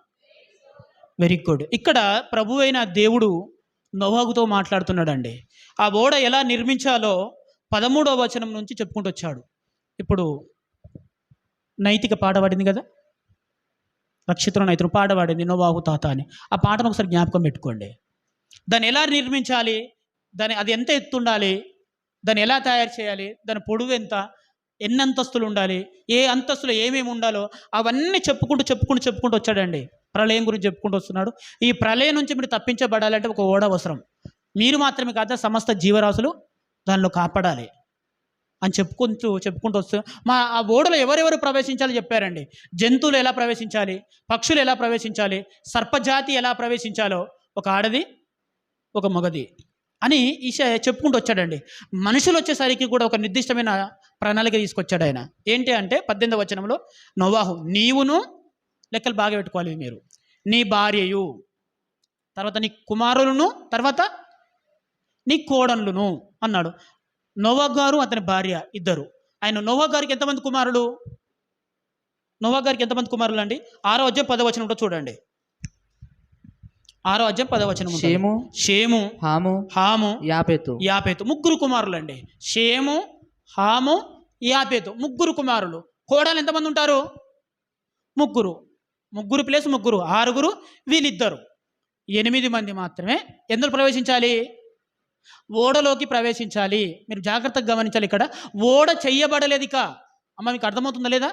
Very good. ఇక్కడ ప్రభు అయిన దేవుడు నోవాహుతో మాట్లాడుతున్నాడండి. ఆ ఓడ ఎలా నిర్మించాలో 13వ వచనం నుంచి చెప్పుకుంటూ వచ్చాడు. ఇప్పుడు నైతిక పాట పాడింది కదా, రక్షితుల నైతిక పాట పాడింది నోవాహు తాత అని. ఆ పాటను ఒకసారి జ్ఞాపకం పెట్టుకోండి. దాన్ని ఎలా నిర్మించాలి, అది ఎంత ఎత్తు ఉండాలి, దాన్ని ఎలా తయారు చేయాలి, దాని పొడవు ఎంత, ఎన్ని అంతస్తులు ఉండాలి, ఏ అంతస్తులో ఏమేమి ఉండాలో అవన్నీ చెప్పుకుంటూ వచ్చాడండి. ప్రళయం గురించి చెప్పుకుంటూ వస్తున్నాడు. ఈ ప్రళయం నుంచి మీరు తప్పించబడాలంటే ఒక ఓడ అవసరం. మీరు మాత్రమే కాదు, సమస్త జీవరాశులు దానిలో కాపాడాలి అని చెప్పుకుంటూ వస్తూ ఆ ఓడలో ఎవరెవరు ప్రవేశించాలో చెప్పారండి. జంతువులు ఎలా ప్రవేశించాలి, పక్షులు ఎలా ప్రవేశించాలి, సర్పజాతి ఎలా ప్రవేశించాలో, ఒక ఆడది ఒక మగది అని చెప్పుకుంటూ వచ్చాడండి. మనుషులు వచ్చేసరికి కూడా ఒక నిర్దిష్టమైన ప్రణాళిక తీసుకొచ్చాడు ఆయన. ఏంటి అంటే 18వ వచనంలో, నోవాహు నీవును, లెక్కలు బాగా పెట్టుకోవాలి మీరు, నీ భార్యయు, తర్వాత నీ కుమారులను, తర్వాత నీ కోడన్లును అన్నాడు. నోవాహు గారు అతని భార్య ఇద్దరు. ఆయన నోవాహు గారికి ఎంతమంది కుమారులు? నోవాహు గారికి ఎంతమంది కుమారులు అండి? 6వ అధ్యాయం 10వ వచనంలో చూడండి. 6వ అధ్యాయం 10వ వచనం. షేము, హాము, యాపేతు ముగ్గురు కుమారులు అండి. షేము, హాము, యాపేతు ముగ్గురు కుమారులు. కోడలు ఎంతమంది ఉంటారు? ముగ్గురు ప్లస్ ముగ్గురు 6, వీళ్ళిద్దరు 8 మంది మాత్రమే ఎందులో ప్రవేశించాలి? ఓడలోకి ప్రవేశించాలి. మీరు జాగ్రత్తగా గమనించాలి. ఇక్కడ ఓడ చెయ్యబడలేదు. ఇక అమ్మ మీకు అర్థమవుతుందా లేదా?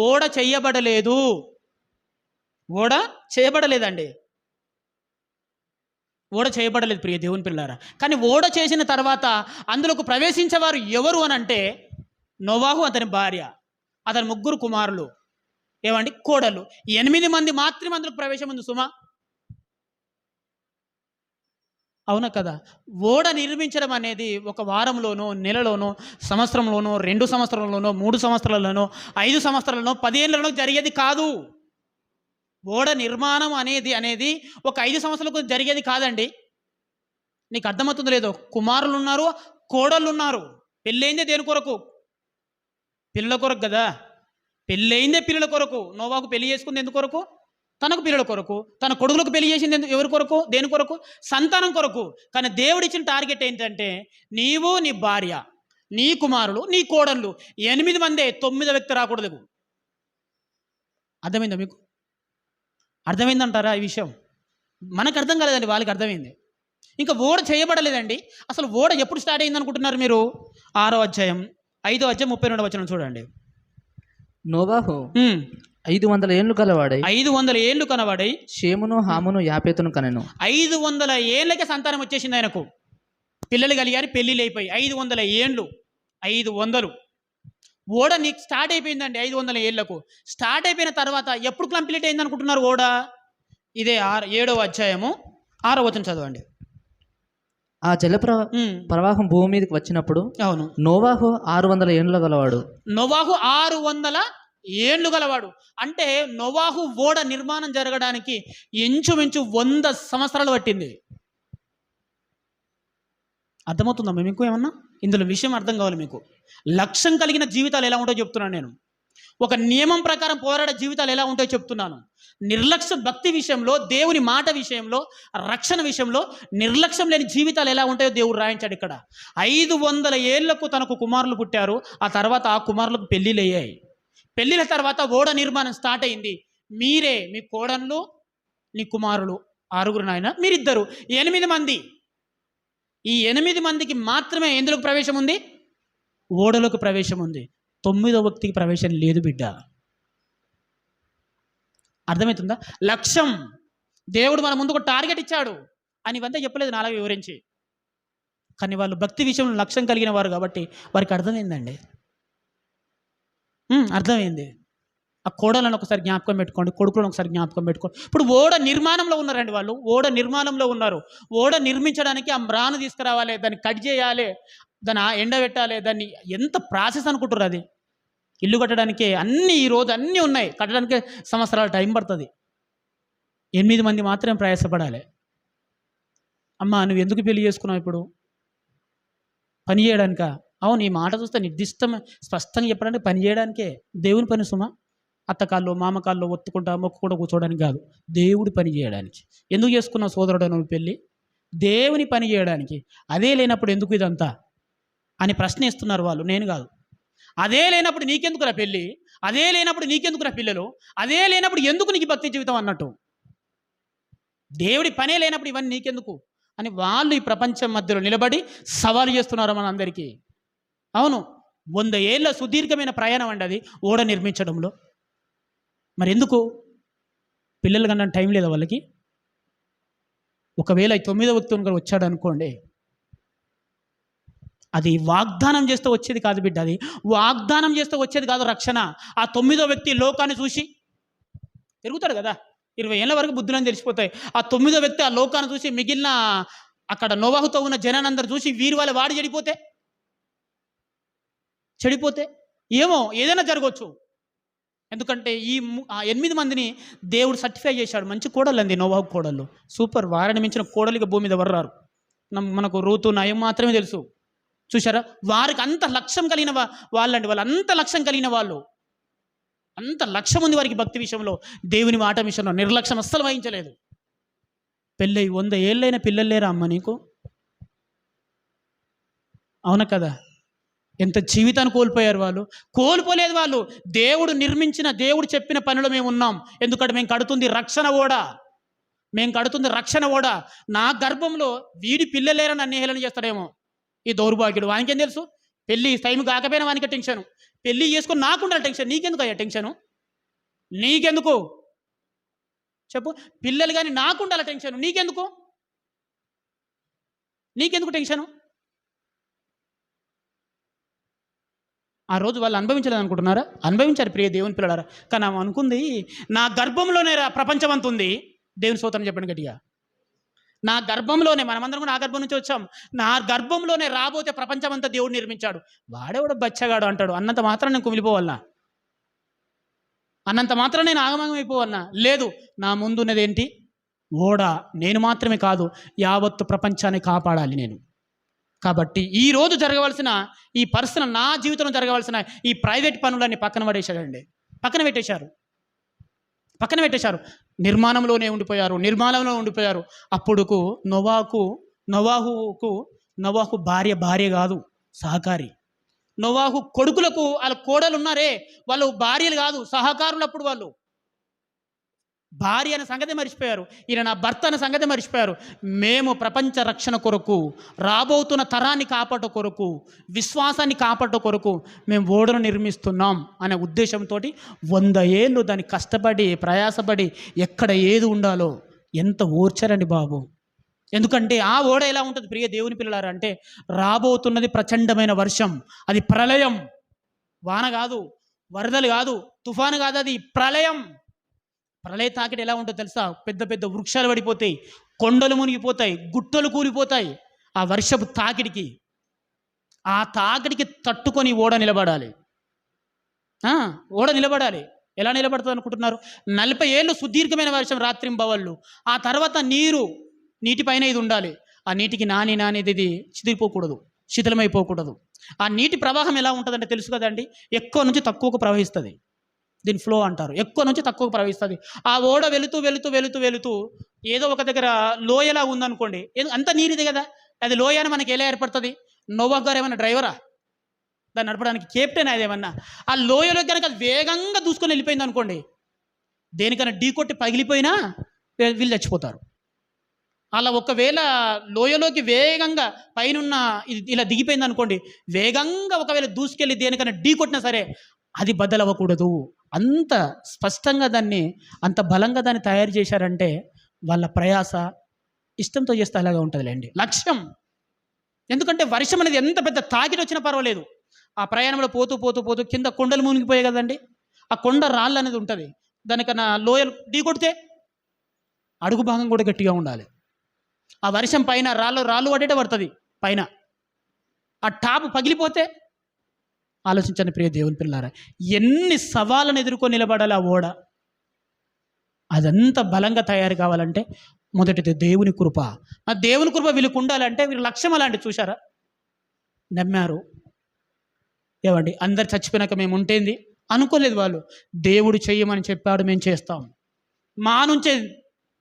ఓడ చేయబడలేదండి. ఓడ చేయబడలేదు ప్రియ దేవుని పిల్లారా. కానీ ఓడ చేసిన తర్వాత అందులోకి ప్రవేశించేవారు ఎవరు అని అంటే, నోవాహు అతని భార్య, అతని ముగ్గురు కుమారులు, ఏమండి కోడలు, 8 మంది మాత్రమే అందులోకి ప్రవేశం ఉంది సుమా. అవునా కదా? ఓడ నిర్మించడం అనేది ఒక వారంలోనో, నెలలోనో, సంవత్సరంలోనో, 2 సంవత్సరాలలోనో, 3 సంవత్సరాలలోనో, 5 సంవత్సరాలలోనో, 10 ఏళ్ళలోనో జరిగేది కాదు. ఓడ నిర్మాణం అనేది ఒక 5 సంవత్సరాలకు జరిగేది కాదండి. నీకు అర్థమవుతుందో లేదో, కుమారులు ఉన్నారు, కోడళ్ళు ఉన్నారు. పెళ్ళయిందే దేని కొరకు? పిల్లల కొరకు కదా. పెళ్ళయిందే పిల్లల కొరకు. నోవాహు పెళ్లి చేసుకుంది ఎందుకు కొరకు? తనకు పిల్లల కొరకు. తన కొడుకులకు పెళ్లి చేసింది ఎవరి కొరకు? దేని కొరకు? సంతానం కొరకు. కానీ దేవుడు ఇచ్చిన టార్గెట్ ఏంటంటే, నీవు, నీ భార్య, నీ కుమారులు, నీ కోడళ్ళు 8 మందే, 9వ వ్యక్తి రాకూడదు. అర్థమైందా మీకు? అర్థమైందంటారా ఈ విషయం? మనకు అర్థం కాలేదండి, వాళ్ళకి అర్థమైంది. ఇంకా ఓడ చేయబడలేదండి. అసలు ఓడ ఎప్పుడు స్టార్ట్ అయింది అనుకుంటున్నారు మీరు? 6వ అధ్యాయం 5వ అధ్యాయం 32వ వచనం చూడండి. నోవాహు 500 ఏళ్ళు గలవాడై 500 ఏళ్ళు కనవాడై షేమును, హామును, యాపేతును కనెను. 500 ఏళ్ళకే సంతానం వచ్చేసింది ఆయనకు. పిల్లలు కలిగారు, పెళ్ళిళ్ళు అయిపోయి 500 ఏళ్ళు. 500 ఓడ నీకు స్టార్ట్ అయిపోయిందండి. 500 ఏళ్లకు స్టార్ట్ అయిపోయిన తర్వాత ఎప్పుడు కంప్లీట్ అయింది అనుకుంటున్నారు ఓడ? ఇదే 7వ అధ్యాయము 6వ వచనం చదవండి. ఆ ప్రవాహం భూమి మీదకి వచ్చినప్పుడు అవును, నోవాహు 600 ఏండ్ల గలవాడు. నోవాహు 600 ఏండ్లు గలవాడు. అంటే నోవాహు ఓడ నిర్మాణం జరగడానికి ఇంచుమించు 100 సంవత్సరాలు పట్టింది. అర్థమవుతుందా మీకు? ఏమన్నా ఇందులో విషయం అర్థం కావాలి మీకు. లక్ష్యం కలిగిన జీవితాలు ఎలా ఉంటాయో చెప్తున్నాను నేను. ఒక నియమం ప్రకారం పోరాడే జీవితాలు ఎలా ఉంటాయో చెప్తున్నాను. నిర్లక్ష్య భక్తి విషయంలో, దేవుని మాట విషయంలో, రక్షణ విషయంలో నిర్లక్ష్యం లేని జీవితాలు ఎలా ఉంటాయో దేవుడు రాయించాడు ఇక్కడ. 500 ఏళ్లకు తనకు కుమారులు పుట్టారు. ఆ తర్వాత ఆ కుమారులకు పెళ్ళిళ్ళు అయ్యాయి. పెళ్ళిళ్ళ తర్వాత ఓడ నిర్మాణం స్టార్ట్ అయింది. మీరే, మీ కోడళ్ళు, నీ కుమారులు 6 నాయన, మీరిద్దరు 8 మంది. ఈ 8 మందికి మాత్రమే ఎందులోకి ప్రవేశం ఉంది? ఓడలోకి ప్రవేశం ఉంది. 9వ వ్యక్తికి ప్రవేశం లేదు బిడ్డ. అర్థమవుతుందా? లక్ష్యం, దేవుడు మన ముందు ఒక టార్గెట్ ఇచ్చాడు అని ఇవంతా చెప్పలేదు నాలుగు వివరించి. కానీ వాళ్ళు భక్తి విషయంలో లక్ష్యం కలిగిన వారు కాబట్టి వారికి అర్థమైందండి. అర్థమైంది. ఆ కోడలను ఒకసారి జ్ఞాపకం పెట్టుకోండి, కొడుకులను ఒకసారి జ్ఞాపకం పెట్టుకోండి. ఇప్పుడు ఓడ నిర్మాణంలో ఉన్నారండి వాళ్ళు. ఓడ నిర్మాణంలో ఉన్నారు. ఓడ నిర్మించడానికి ఆ మ్రాను తీసుకురావాలి, దాన్ని కట్ చేయాలి, దాన్ని ఎండబెట్టాలి. దాన్ని ఎంత ప్రాసెస్ అనుకుంటారు అది. ఇల్లు కట్టడానికి అన్నీ ఈరోజు అన్నీ ఉన్నాయి, కట్టడానికి సంవత్సరాల టైం పడుతుంది. 8 మంది మాత్రమే ప్రయాసపడాలి. అమ్మా నువ్వు ఎందుకు పెళ్లి చేసుకున్నావు ఇప్పుడు? పని చేయడానికా? అవును, ఈ మాట చూస్తే నిర్దిష్టమైన స్పష్టంగా చెప్పడానికి పని చేయడానికే. దేవుని పని సుమా. అత్తకాల్లో మామకాల్లో ఒత్తుకుంటా మొక్కుకుంటూ కూర్చోవడానికి కాదు, దేవుడి పని చేయడానికి. ఎందుకు చేసుకున్నావు సోదరుడు నువ్వు పెళ్ళి? దేవుని పని చేయడానికి. అదే లేనప్పుడు ఎందుకు ఇదంతా అని ప్రశ్నిస్తున్నారు వాళ్ళు, నేను కాదు. అదే లేనప్పుడు నీకెందుకురా పెళ్ళి? అదే లేనప్పుడు నీకెందుకురా పిల్లలు? అదే లేనప్పుడు ఎందుకు నీకు భక్తి జీవితం అన్నట్టు. దేవుడి పనే లేనప్పుడు ఇవన్నీ నీకెందుకు అని వాళ్ళు ఈ ప్రపంచం మధ్యలో నిలబడి సవాలు చేస్తున్నారు మన అందరికీ. అవును, 100 ఏళ్ళ సుదీర్ఘమైన ప్రయాణం అండి అది ఓడ నిర్మించడంలో. మరి ఎందుకు? పిల్లలు కన్నా టైం లేదా వాళ్ళకి? ఒకవేళ 9వ వ్యక్తి వచ్చాడు అనుకోండి, అది వాగ్దానం చేస్తూ వచ్చేది కాదు బిడ్డ. అది వాగ్దానం చేస్తూ వచ్చేది కాదు రక్షణ. ఆ 9వ వ్యక్తి లోకాన్ని చూసి పెరుగుతాడు కదా, 20 ఏళ్ళ వరకు బుద్ధులని తెలిసిపోతాయి. ఆ 9వ వ్యక్తి ఆ లోకాన్ని చూసి మిగిలిన అక్కడ నోవాహుతో ఉన్న జనానందరూ చూసి వీరి వాళ్ళ వాడు చెడిపోతే ఏమో ఏదైనా జరగవచ్చు. ఎందుకంటే ఈ 8 మందిని దేవుడు సర్టిఫై చేశాడు. మంచి కోడళ్ళు అంది నోవాహు కోడళ్ళు, సూపర్. వారిని మించిన కోడలిగా భూమి మీద వర్రారు. మనకు రూతు నయం మాత్రమే తెలుసు. చూసారా, వారికి అంత లక్ష్యం కలిగిన వాళ్ళండి. వాళ్ళు అంత లక్ష్యం కలిగిన వాళ్ళు, అంత లక్ష్యం ఉంది వారికి భక్తి విషయంలో, దేవుని మాట విషయంలో నిర్లక్ష్యం అస్సలు వహించలేదు. పెళ్ళై 100 ఏళ్ళైన పిల్లలు లేరా అమ్మ నీకు? అవునా కదా? ఎంత జీవితాన్ని కోల్పోయారు వాళ్ళు. కోల్పోలేదు వాళ్ళు. దేవుడు నిర్మించిన, దేవుడు చెప్పిన పనిలో మేము ఉన్నాం. ఎందుకంటే మేము కడుతుంది రక్షణ ఓడ. నా గర్భంలో వీడి పిల్లలేరని నన్ను హేళన చేస్తాడేమో ఈ దౌర్భాగ్యుడు. వానికేం తెలుసు? పెళ్ళి టైం కాకపోయినా వానికి టెన్షను. పెళ్ళి చేసుకొని నాకుండాలి టెన్షన్. నీకెందుకు అయ్యా టెన్షను? నీకెందుకు చెప్పు? పిల్లలు కానీ నాకుండాలి టెన్షను. నీకెందుకు టెన్షను? ఆ రోజు వాళ్ళు అనుభవించలేదు అనుకుంటున్నారా? అనుభవించారు ప్రియ దేవుని పిల్లలారా. కానీ ఆమె అనుకుంది నా గర్భంలోనే ప్రపంచం అంత ఉంది. దేవుని స్తోత్రం చెప్పండి గట్టిగా. నా గర్భంలోనే, మనమందరం కూడా నా గర్భం నుంచి వచ్చాం. నా గర్భంలోనే రాబోతే ప్రపంచం అంతా దేవుడు నిర్మించాడు. వాడేవాడు బచ్చగాడు అంటాడు అన్నంత మాత్రం నేను కుమిలిపోవాలా? అన్నంత మాత్రం నేను ఆగమాగం అయిపోవన్నా. లేదు, నా ముందున్నది ఏంటి? ఓడ. నేను మాత్రమే కాదు, యావత్తు ప్రపంచాన్ని కాపాడాలి నేను. కాబట్టి ఈరోజు జరగవలసిన ఈ పర్సనల్, నా జీవితంలో జరగవలసిన ఈ ప్రైవేట్ పనులన్నీ పక్కన పడేశాడండి. పక్కన పెట్టేశారు. నిర్మాణంలో ఉండిపోయారు. అప్పుడుకు నోవాహు భార్య కాదు, సహకారి. నోవాహు కొడుకులకు వాళ్ళ కోడలు ఉన్నారే, వాళ్ళు భార్యలు కాదు, సహకారులు. అప్పుడు వాళ్ళు భార్య అనే సంగతి మర్చిపోయారు. ఈయన నా భర్త అనే సంగతి మర్చిపోయారు. మేము ప్రపంచ రక్షణ కొరకు, రాబోతున్న తరాన్ని కాపాట కొరకు, విశ్వాసాన్ని కాపాట కొరకు మేము ఓడను నిర్మిస్తున్నాం అనే ఉద్దేశంతో 100 ఏళ్ళు దాన్ని కష్టపడి ప్రయాసపడి ఎక్కడ ఏది ఉండాలో ఎంత ఓర్చారండి బాబు. ఎందుకంటే ఆ ఓడ ఎలా ఉంటుంది ప్రియ దేవుని పిల్లలారా అంటే, రాబోతున్నది ప్రచండమైన వర్షం, అది ప్రళయం. వాన కాదు, వరదలు కాదు, తుఫాను కాదు, అది ప్రళయం. ప్రళయ తాకిడి ఎలా ఉంటుందో తెలుసా? పెద్ద పెద్ద వృక్షాలు పడిపోతాయి, కొండలు మునిగిపోతాయి, గుట్టలు కూలిపోతాయి. ఆ వర్షపు తాకిడికి తట్టుకొని ఓడ నిలబడాలి. ఎలా నిలబడుతుంది అనుకుంటున్నారు? 40 ఏళ్ళు సుదీర్ఘమైన వర్షం, రాత్రింబవళ్ళు. ఆ తర్వాత నీటిపైన ఇది ఉండాలి. ఆ నీటికి నానేది ఇది చిదిరిపోకూడదు, శిథిలమైపోకూడదు. ఆ నీటి ప్రవాహం ఎలా ఉంటుందంటే తెలుసు కదండి, ఎక్కువ నుంచి తక్కువకు ప్రవహిస్తుంది. దీని ఫ్లో అంటారు. ఎక్కువ నుంచి తక్కువకు ప్రవహిస్తుంది. ఆ ఓడ వెళుతూ ఏదో ఒక దగ్గర లోయలా ఉందనుకోండి, అంత నీరుది కదా, అది లోయ అని మనకి ఎలా ఏర్పడుతుంది? నోవాహు గారు ఏమన్నా డ్రైవరా? దాన్ని నడపడానికి కెప్టెన్ అదేమన్నా? ఆ లోయలో కనుక అది వేగంగా దూసుకొని వెళ్ళిపోయింది అనుకోండి, దేనికైనా ఢీకొట్టి పగిలిపోయినా వీళ్ళు చచ్చిపోతారు. అలా ఒకవేళ లోయలోకి వేగంగా పైనున్న ఇలా దిగిపోయింది అనుకోండి, వేగంగా ఒకవేళ దూసుకెళ్ళి దేనికైనా ఢీ కొట్టినా సరే అది బద్దలవ్వకూడదు. అంత స్పష్టంగా దాన్ని, అంత బలంగా దాన్ని తయారు చేశారంటే వాళ్ళ ప్రయాస ఇష్టంతో చేస్తే అలాగా ఉంటుందిలేండి. లక్ష్యం. ఎందుకంటే వర్షం అనేది ఎంత పెద్ద తాకిడి వచ్చినా పర్వాలేదు, ఆ ప్రయాణంలో పోతూ కింద కొండలు మునిగిపోయాయి కదండి, ఆ కొండ రాళ్ళు అనేది ఉంటుంది. దానికన్నా లోయలు ఢీ కొడితే అడుగు భాగం కూడా గట్టిగా ఉండాలి. ఆ వర్షం పైన రాళ్ళు పడేటే పడుతుంది పైన. ఆ టాపు పగిలిపోతే ఆలోచించండి ప్రియ దేవుని పిల్లారా, ఎన్ని సవాళ్ళను ఎదుర్కొని నిలబడాలి ఆ ఓడ. అదంతా బలంగా తయారు కావాలంటే మొదటిది దేవుని కృప. ఆ దేవుని కృప వీళ్ళకు ఉండాలంటే వీళ్ళ లక్ష్యం అలాంటి చూశారా? నమ్మారు. ఏమండి, అందరు చచ్చిపోయినాక మేము ఉంటేంది అనుకోలేదు వాళ్ళు. దేవుడు చెయ్యమని చెప్పాడు, మేము చేస్తాం. మా నుంచే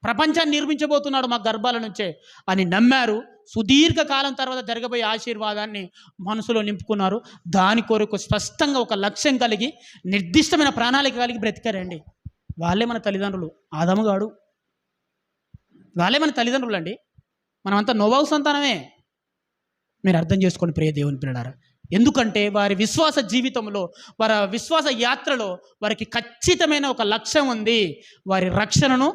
ప్రపంచాన్ని నిర్మించబోతున్నాడు, మా గర్భాల నుంచే అని నమ్మారు. సుదీర్ఘకాలం తర్వాత జరగబోయే ఆశీర్వాదాన్ని మనసులో నింపుకున్నారు. దాని కొరకు స్పష్టంగా ఒక లక్ష్యం కలిగి, నిర్దిష్టమైన ప్రణాళిక కలిగి బ్రతికారండి. వాళ్ళే మన తల్లిదండ్రులు. ఆదాముగాడు వాళ్ళే మన తల్లిదండ్రులు అండి. మనమంతా నోవాహు సంతానమే. మీరు అర్థం చేసుకోండి ప్రియ దేవుని పిల్లలారా. ఎందుకంటే వారి విశ్వాస జీవితంలో, వారి విశ్వాస యాత్రలో వారికి ఖచ్చితమైన ఒక లక్ష్యం ఉంది. వారి రక్షణను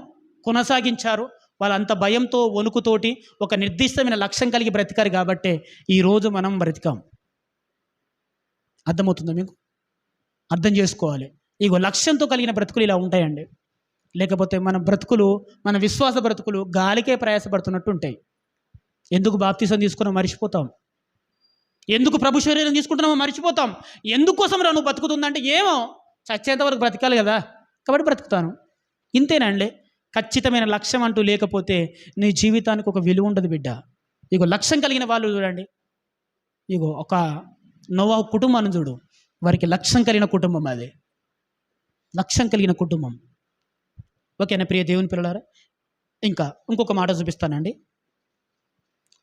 కొనసాగించారు. వాళ్ళంత భయంతో, వణుకుతోటి ఒక నిర్దిష్టమైన లక్ష్యం కలిగి బ్రతికారు కాబట్టే ఈరోజు మనం బ్రతికాం. అర్థమవుతుందా మీకు? అర్థం చేసుకోవాలి. ఇగో లక్ష్యంతో కలిగిన బ్రతుకులు ఇలా ఉంటాయండి. లేకపోతే మన బ్రతుకులు, మన విశ్వాస బ్రతుకులు గాలికే ప్రయాసపడుతున్నట్టు ఉంటాయి. ఎందుకు బాప్తిసం తీసుకున్నామో మర్చిపోతాం, ఎందుకు ప్రభు శరీరం తీసుకుంటున్నామో మర్చిపోతాం. ఎందుకోసం రా నువ్వు బతుకుతుందంటే, ఏమో చచ్చేంత వరకు బ్రతకాలి కదా కాబట్టి బ్రతుకుతాను, ఇంతేనండి. ఖచ్చితమైన లక్ష్యం అంటూ లేకపోతే నీ జీవితానికి ఒక విలువ ఉండదు బిడ్డ. ఇగో లక్ష్యం కలిగిన వాళ్ళు చూడండి, ఇగో ఒక నోవాహు కుటుంబాన్ని చూడు, వారికి లక్ష్యం కలిగిన కుటుంబం, అది లక్ష్యం కలిగిన కుటుంబం. ఓకేనా ప్రియ దేవుని పిల్లలారా? ఇంకొక మాట చూపిస్తానండి.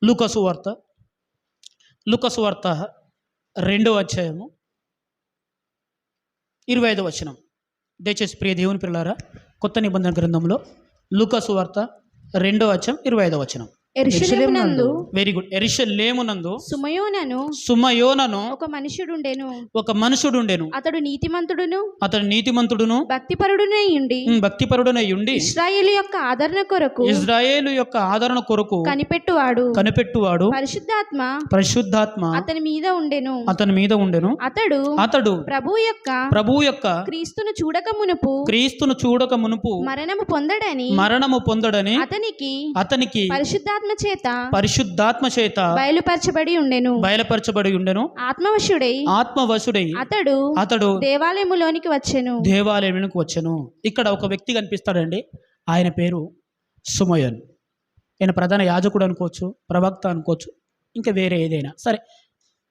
లూకాసు వార్త 2వ అధ్యాయము 25వ వచనం. దయచేసి ప్రియ దేవుని పిల్లలారా, కొత్త నిబంధన గ్రంథంలో లూకాసు వార్త 2వ అధ్యాయం 25వ వచనం. యెరూషలేమునందు, వెరీ గుడ్. యెరూషలేమునందు సుమయోనను ఒక మనుషుడుండెను. అతడు నీతిమంతుడును భక్తిపరుడునై ఉండి ఇశ్రాయేలు యొక్క ఆదరణ కొరకు కనిపెట్టువాడు పరిశుద్ధాత్మ అతని మీద ఉండెను. అతడు ప్రభువు యొక్క క్రీస్తును చూడక మునుపు మరణము పొందడని అతనికి పరిశుద్ధాత్మ పరిశుద్ధాత్మ చేత బయలుపరచబడి ఉండెను. ఆత్మవశుడై అతడు దేవాలయములోనికి వచ్చెను. ఇక్కడ ఒక వ్యక్తి కనిపిస్తాడండి. ఆయన పేరు సుమయోన్. ఆయన ప్రధాన యాజకుడు అనుకోవచ్చు, ప్రవక్త అనుకోవచ్చు, ఇంకా వేరే ఏదైనా సరే.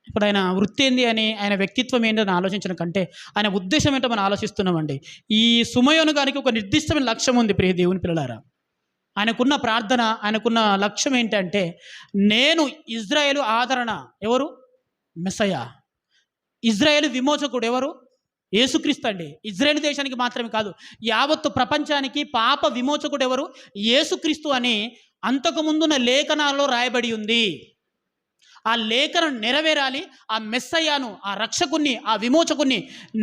ఇప్పుడు ఆయన వృత్తి ఏంది అని, ఆయన వ్యక్తిత్వం ఏంటి అని ఆలోచించడం కంటే ఆయన ఉద్దేశం ఏంటో మనం ఆలోచిస్తున్నామండి. ఈ సుమయోను గారికి ఒక నిర్దిష్టమైన లక్ష్యం ఉంది ప్రియ దేవుని పిల్లలారా. ఆయనకున్న ప్రార్థన, ఆయనకున్న లక్ష్యం ఏంటంటే, నేను ఇజ్రాయేలు ఆదరణ ఎవరు? మెస్సయ్య. ఇజ్రాయేలు విమోచకుడు ఎవరు? యేసుక్రీస్తు అండి. ఇజ్రాయేల్ దేశానికి మాత్రమే కాదు, యావత్తు ప్రపంచానికి పాప విమోచకుడు ఎవరు? యేసుక్రీస్తు అని అంతకుముందున్న లేఖనాల్లో రాయబడి ఉంది. ఆ లేఖనం నెరవేరాలి. ఆ మెస్సయ్యను, ఆ రక్షకుణ్ణి, ఆ విమోచకుణ్ణి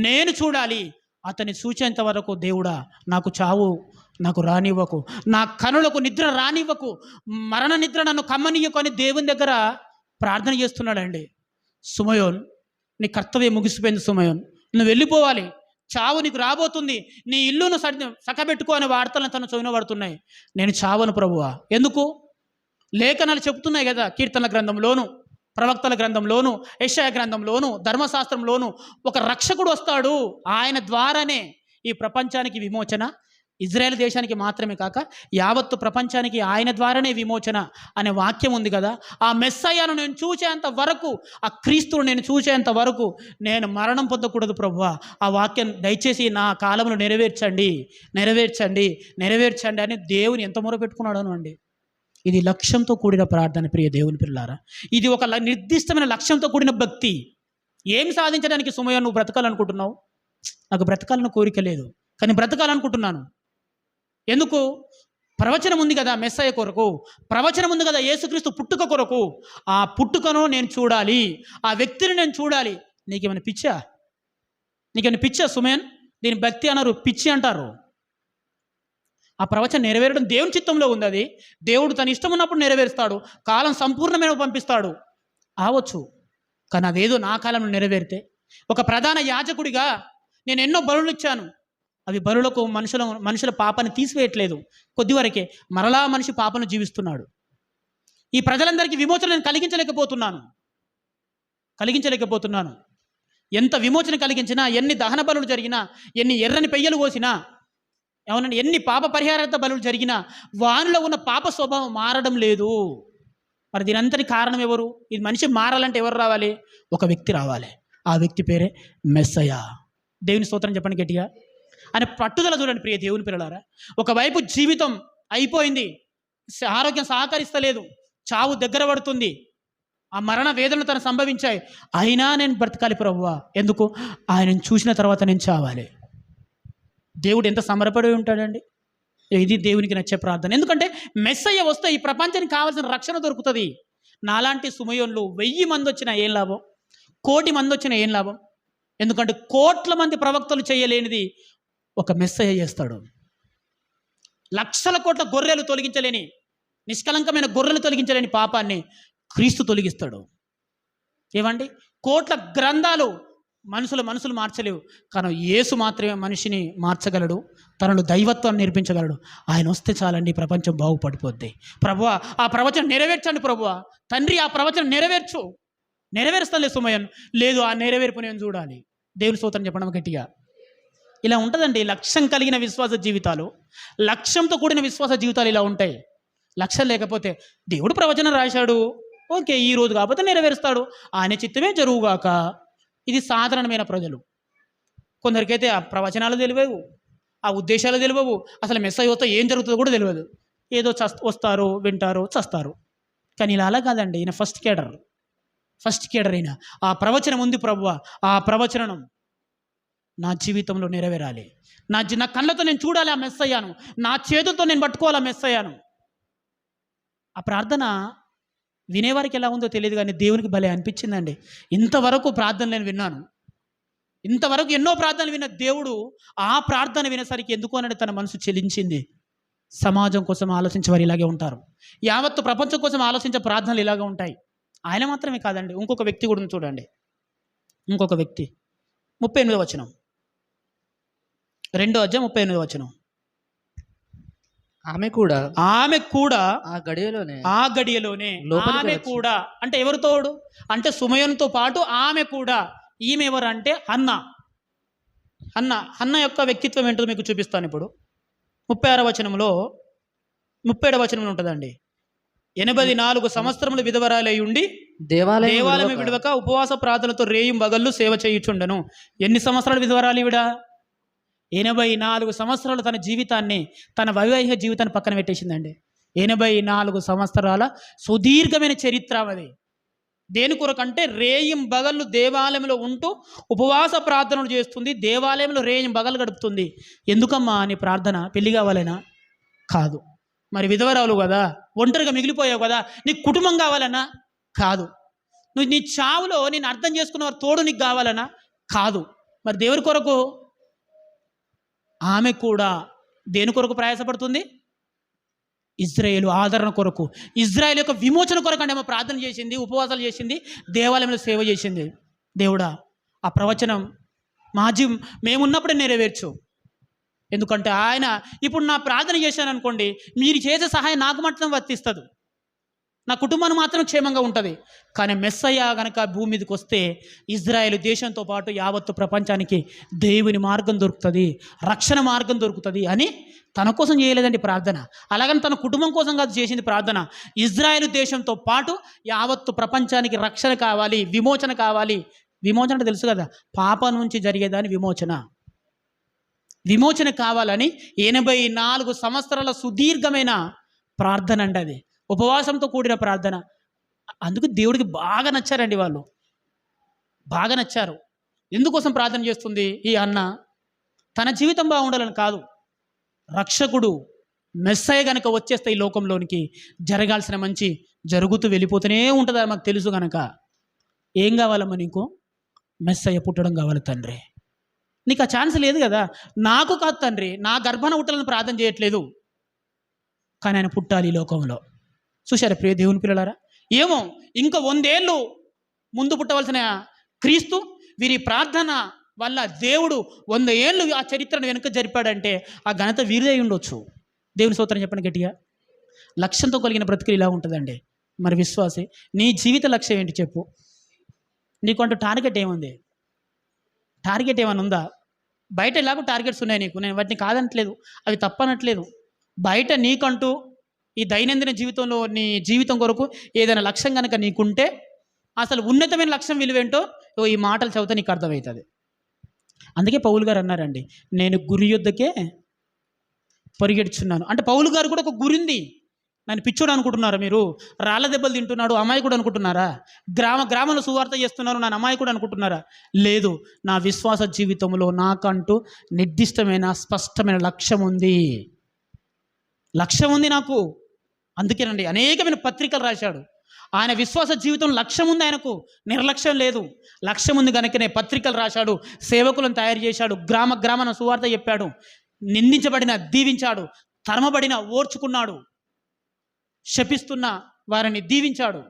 నేను చూడాలి. అతన్ని చూచేంత వరకు దేవుడా నాకు చావు నాకు రానివ్వకు, నా కనులకు నిద్ర రానివ్వకు, మరణ నిద్ర నన్ను కమ్మనీయకు అని దేవుని దగ్గర ప్రార్థన చేస్తున్నాడండి. సుమయోన్, నీ కర్తవ్యం ముగిసిపోయింది సుమయోన్, నువ్వు వెళ్ళిపోవాలి, చావు నీకు రాబోతుంది, నీ ఇల్లును సకబెట్టుకో అనే వార్తలను తను చదివినబడుతున్నాయి. నేను చావను ప్రభువా. ఎందుకు? లేఖనాలు చెప్తున్నాయి కదా, కీర్తనల గ్రంథంలోను, ప్రవక్తల గ్రంథంలోను, యెషయా గ్రంథంలోను, ధర్మశాస్త్రంలోను ఒక రక్షకుడు వస్తాడు. ఆయన ద్వారానే ఈ ప్రపంచానికి విమోచన, ఇజ్రాయెల్ దేశానికి మాత్రమే కాక యావత్తు ప్రపంచానికి ఆయన ద్వారానే విమోచన అనే వాక్యం ఉంది కదా. ఆ మెస్సయ్యను నేను చూసేంత వరకు, ఆ క్రీస్తును నేను చూసేంత వరకు నేను మరణం పొందకూడదు ప్రభువా. ఆ వాక్యం దయచేసి నా కాలంలో నెరవేర్చండి అని దేవుని ఎంత మొరపెట్టుకున్నాడను అండి. ఇది లక్ష్యంతో కూడిన ప్రార్థన ప్రియ దేవుని పిల్లారా. ఇది ఒక నిర్దిష్టమైన లక్ష్యంతో కూడిన భక్తి. ఏం సాధించడానికి సుమయ్య నువ్వు బ్రతకాలనుకుంటున్నావు? నాకు బ్రతకాలని కోరిక లేదు, కానీ బ్రతకాలనుకుంటున్నాను. ఎందుకు? ప్రవచనం ఉంది కదా మెస్సయ్య కొరకు, ప్రవచనం ఉంది కదా యేసుక్రీస్తు పుట్టుక కొరకు. ఆ పుట్టుకను నేను చూడాలి, ఆ వ్యక్తిని నేను చూడాలి. నీకేమైనా పిచ్చా సుమేన్? దీని భక్తి అన్నారు, పిచ్చి అంటారు. ఆ ప్రవచనం నెరవేరడం దేవుని చిత్తంలో ఉంది. అది దేవుడు తన ఇష్టం ఉన్నప్పుడు నెరవేరుస్తాడు, కాలం సంపూర్ణమైన పంపిస్తాడు ఆవచ్చు. కానీ అదేదో నా కాలంలో నెరవేరితే, ఒక ప్రధాన యాజకుడిగా నేను ఎన్నో బలులు ఇచ్చాను, అవి బలులకు మనుషుల పాపాన్ని తీసివేయట్లేదు, కొద్ది వరకే. మరలా మనిషి పాపను జీవిస్తున్నాడు. ఈ ప్రజలందరికీ విమోచన నేను కలిగించలేకపోతున్నాను. ఎంత విమోచన కలిగించినా, ఎన్ని దహన బలులు జరిగినా, ఎన్ని ఎర్రని పెయ్యలు కోసినా, ఏమనండి, ఎన్ని పాప పరిహారార్థ బలులు జరిగినా వానిలో ఉన్న పాప స్వభావం మారడం లేదు. మరి దీనంతటి కారణం ఎవరు? ఇది మనిషి మారాలంటే ఎవరు రావాలి? ఒక వ్యక్తి రావాలి. ఆ వ్యక్తి పేరే మెస్సయ్య. దేవుని స్తోత్రం చెప్పండి గట్టిగా. అని పట్టుదల చూడండి ప్రియ దేవుని పిల్లలారా. ఒకవైపు జీవితం అయిపోయింది, ఆరోగ్యం సహకరిస్తలేదు, చావు దగ్గర పడుతుంది, ఆ మరణ వేదనలు తను సంభవించాయి, అయినా నేను బ్రతకాలి ప్రభువా. ఎందుకు? ఆయనను చూసిన తర్వాత నేను చావాలి. దేవుడు ఎంత సమరపడి ఉంటాడండి. ఇది దేవునికి నచ్చే ప్రార్థన. ఎందుకంటే మెస్సయ్య వస్తే ఈ ప్రపంచానికి కావాల్సిన రక్షణ దొరుకుతుంది. నాలాంటి సుమయోన్లు 1000 మంది వచ్చినా ఏం లాభం, 1,000,000 మంది వచ్చినా ఏం లాభం? ఎందుకంటే 1,00,00,000 మంది ప్రవక్తలు చేయలేనిది ఒక మెస్సయ్య చేస్తాడు. 1,00,00,000 గొర్రెలు తొలగించలేని, నిష్కలంకమైన గొర్రెలు తొలగించలేని పాపాన్ని క్రీస్తు తొలగిస్తాడు. ఏమండి, 1,00,00,000 గ్రంథాలు మనుషులు మార్చలేవు, కానీ యేసు మాత్రమే మనిషిని మార్చగలడు, తనలో దైవత్వాన్ని నేర్పించగలడు. ఆయన వస్తే చాలండి, ప్రపంచం బాగుపడిపోద్ది. ప్రభువా ఆ ప్రవచనం నెరవేర్చండి ప్రభువా. తండ్రి ఆ ప్రవచనం నెరవేరుస్తానులే సుమయన్. లేదు, ఆ నెరవేర్పు నేను చూడాలి. దేవుని స్తోత్రం చెప్పడం గట్టిగా. ఇలా ఉంటుందండి లక్ష్యం కలిగిన విశ్వాస జీవితాలు. లక్ష్యంతో కూడిన విశ్వాస జీవితాలు ఇలా ఉంటాయి. లక్ష్యం లేకపోతే దేవుడు ప్రవచనం రాశాడు, ఓకే, ఈ రోజు కాకపోతే నెరవేరుస్తాడు, ఆయన చిత్తమే జరుగుగాక. ఇది సాధారణమైన ప్రజలు. కొందరికైతే ఆ ప్రవచనాలు తెలియవు, ఆ ఉద్దేశాలు తెలియవు, అసలు మెస్సయ్య వస్తే ఏం జరుగుతుందో కూడా తెలియదు. ఏదో వస్తారు, వింటారు, చస్తారు. కానీ ఇలా అలా కాదండి. ఈయన ఫస్ట్ కేడర్ అయినా ఆ ప్రవచనం ఉంది ప్రభువా, ఆ ప్రవచనం నా జీవితంలో నెరవేరాలి. నా కళ్ళతో నేను చూడాలి ఆ మెస్సయ్యను, నా చేతులతో నేను పట్టుకోవాలి ఆ మెస్సయ్యను. ఆ ప్రార్థన వినేవారికి ఎలా ఉందో తెలియదు, కానీ దేవునికి భలే అనిపించిందండి. ఇంతవరకు ప్రార్థన నేను విన్నాను, ఇంతవరకు ఎన్నో ప్రార్థనలు విన్న దేవుడు ఆ ప్రార్థన వినేసరికి ఎందుకు అన్నది తన మనసు చెలించింది. సమాజం కోసం ఆలోచించేవారు ఇలాగే ఉంటారు, యావత్తు ప్రపంచం కోసం ఆలోచించే ప్రార్థనలు ఇలాగే ఉంటాయి. ఆయన మాత్రమే కాదండి, ఇంకొక వ్యక్తి కూడా చూడండి. ఇంకొక వ్యక్తి 38వ వచనం, 2వ అధ్యాయం 38వ వచనం. ఆమె కూడా ఆ గడియలోనే లోపలికి ఆమె వచ్చి- కూడా అంటే ఎవరు తోడు అంటే సుమయోనుతో పాటు ఆమె కూడా. ఈమె ఎవరు అంటే హన్న యొక్క వ్యక్తిత్వం ఏంటో మీకు చూపిస్తాను ఇప్పుడు. 36వ వచనంలో 37వ వచనంలో ఉంటుందండి. 84 సంవత్సరములు విధవరాలై ఉండి దేవాలయం విడవక ఉపవాస ప్రార్థనలతో రేయం బగళ్ళు సేవ చేయుచుండెను. ఎన్ని సంవత్సరాలు విధవరాలు ఈవిడ? 84 సంవత్సరాలు తన జీవితాన్ని, తన వైవాహిక జీవితాన్ని పక్కన పెట్టేసిందండి. 84 సంవత్సరాల సుదీర్ఘమైన చరిత్ర అది. దేని కొరకంటే రేయం బగళ్ళు దేవాలయంలో ఉంటూ ఉపవాస ప్రార్థనలు చేస్తుంది, దేవాలయంలో రేయం బగలు గడుపుతుంది. ఎందుకమ్మా అని ప్రార్థన? పెళ్లి కావాలనా? కాదు. మరి విధవరాలు కదా, ఒంటరిగా మిగిలిపోయావు కదా, నీకు కుటుంబం కావాలనా? కాదు. నువ్వు నీ చావులో నేను అర్థం చేసుకున్నవారు తోడు నీకు కావాలనా? కాదు. మరి దేవుని కొరకు ఆమె కూడా దేని కొరకు ప్రయాసపడుతుంది? ఇజ్రాయేలు ఆదరణ కొరకు, ఇజ్రాయేల్ యొక్క విమోచన కొరకు అంటే ఆమె ప్రార్థన చేసింది, ఉపవాసాలు చేసింది, దేవాలయంలో సేవ చేసింది. దేవుడా, ఆ ప్రవచనం మేమున్నప్పుడే నెరవేర్చు. ఎందుకంటే ఆయన ఇప్పుడు నా ప్రార్థన చేశాను అనుకోండి, మీరు చేసే సహాయం నాకు మాత్రం వర్తిస్తుంది, నా కుటుంబాన్ని మాత్రం క్షేమంగా ఉంటుంది. కానీ మెస్సయ్య గనక భూమి మీదకి వస్తే ఇజ్రాయేల్ దేశంతో పాటు యావత్తు ప్రపంచానికి దేవుని మార్గం దొరుకుతుంది, రక్షణ మార్గం దొరుకుతుంది అని తన కోసం చేయలేదండి ప్రార్థన. అలాగని తన కుటుంబం కోసం కాదు చేసింది ప్రార్థన. ఇజ్రాయేల్ దేశంతో పాటు యావత్తు ప్రపంచానికి రక్షణ కావాలి, విమోచన కావాలి. విమోచన అంటే తెలుసు కదా, పాప నుంచి జరిగేదాని విమోచన కావాలని 84 సంవత్సరాల సుదీర్ఘమైన ప్రార్థన అండి అది, ఉపవాసంతో కూడిన ప్రార్థన. అందుకు దేవుడికి బాగా నచ్చారండి వాళ్ళు, బాగా నచ్చారు. ఎందుకోసం ప్రార్థన చేస్తుంది ఈ అన్న? తన జీవితం బాగుండాలని కాదు, రక్షకుడు మెస్సయ్య గనక వచ్చేస్తే ఈ లోకంలోనికి జరగాల్సిన మంచి జరుగుతూ వెళ్ళిపోతూనే ఉంటుందని మాకు తెలుసు గనక, ఏం కావాలమ్మా నీకు? మెస్సయ్య పుట్టడం కావాలి తండ్రి. నీకు ఆ ఛాన్స్ లేదు కదా. నాకు కాదు తండ్రి, నా గర్భాన పుట్టాలని ప్రార్థన చేయట్లేదు, కానీ ఆయన పుట్టాలి ఈ లోకంలో. చూశారా ప్రియ దేవుని పిల్లలారా? ఏమో ఇంకా 100 ఏళ్ళు ముందు పుట్టవలసిన క్రీస్తు వీరి ప్రార్థన వల్ల దేవుడు 100 ఏళ్ళు ఆ చరిత్రను వెనుక జరిపాడంటే ఆ ఘనత వీరిదై ఉండొచ్చు. దేవుని స్తోత్రం చెప్పండి గట్టిగా. లక్ష్యంతో కలిగిన బ్రతుకులు ఇలా ఉంటుందండి. మరి విశ్వాసి, నీ జీవిత లక్ష్యం ఏంటి చెప్పు? నీకంటూ టార్గెట్ ఏముంది? టార్గెట్ ఏమైనా ఉందా? బయట ఎలాగో టార్గెట్స్ ఉన్నాయి నీకు, నేను వాటిని కాదనట్లేదు, అవి తప్పనట్లేదు. బయట నీకంటూ ఈ దైనందిన జీవితంలో నీ జీవితం కొరకు ఏదైనా లక్ష్యం కనుక నీకుంటే, అసలు ఉన్నతమైన లక్ష్యం విలువేంటో ఈ మాటలు చదివితే నీకు అర్థమవుతుంది. అందుకే పౌలు గారు అన్నారండి, నేను గురి యొద్దకే పరిగెడుచున్నాను. అంటే పౌలు గారు కూడా ఒక గురి ఉంది. నన్ను పిచ్చోడు అనుకుంటున్నారా మీరు? రాళ్ళ దెబ్బలు తింటున్నాడు అమాయకుడు అనుకుంటున్నారా? గ్రామంలో సువార్త చేస్తున్నారు నన్ను అమాయకుడు అనుకుంటున్నారా? లేదు, నా విశ్వాస జీవితంలో నాకంటూ నిర్దిష్టమైన స్పష్టమైన లక్ష్యం ఉంది నాకు. అందుకేనండి అనేకమైన పత్రికలు రాశాడు. ఆయన విశ్వాస జీవితం లక్ష్యం ఉంది, ఆయనకు నిర్లక్ష్యం లేదు. లక్ష్యం ఉంది కనుకనే పత్రికలు రాశాడు, సేవకులను తయారు చేశాడు, గ్రామాన సువార్త చెప్పాడు, నిందించబడిన దీవించాడు, తరమబడిన ఓర్చుకున్నాడు, శపిస్తున్న వారిని దీవించాడు,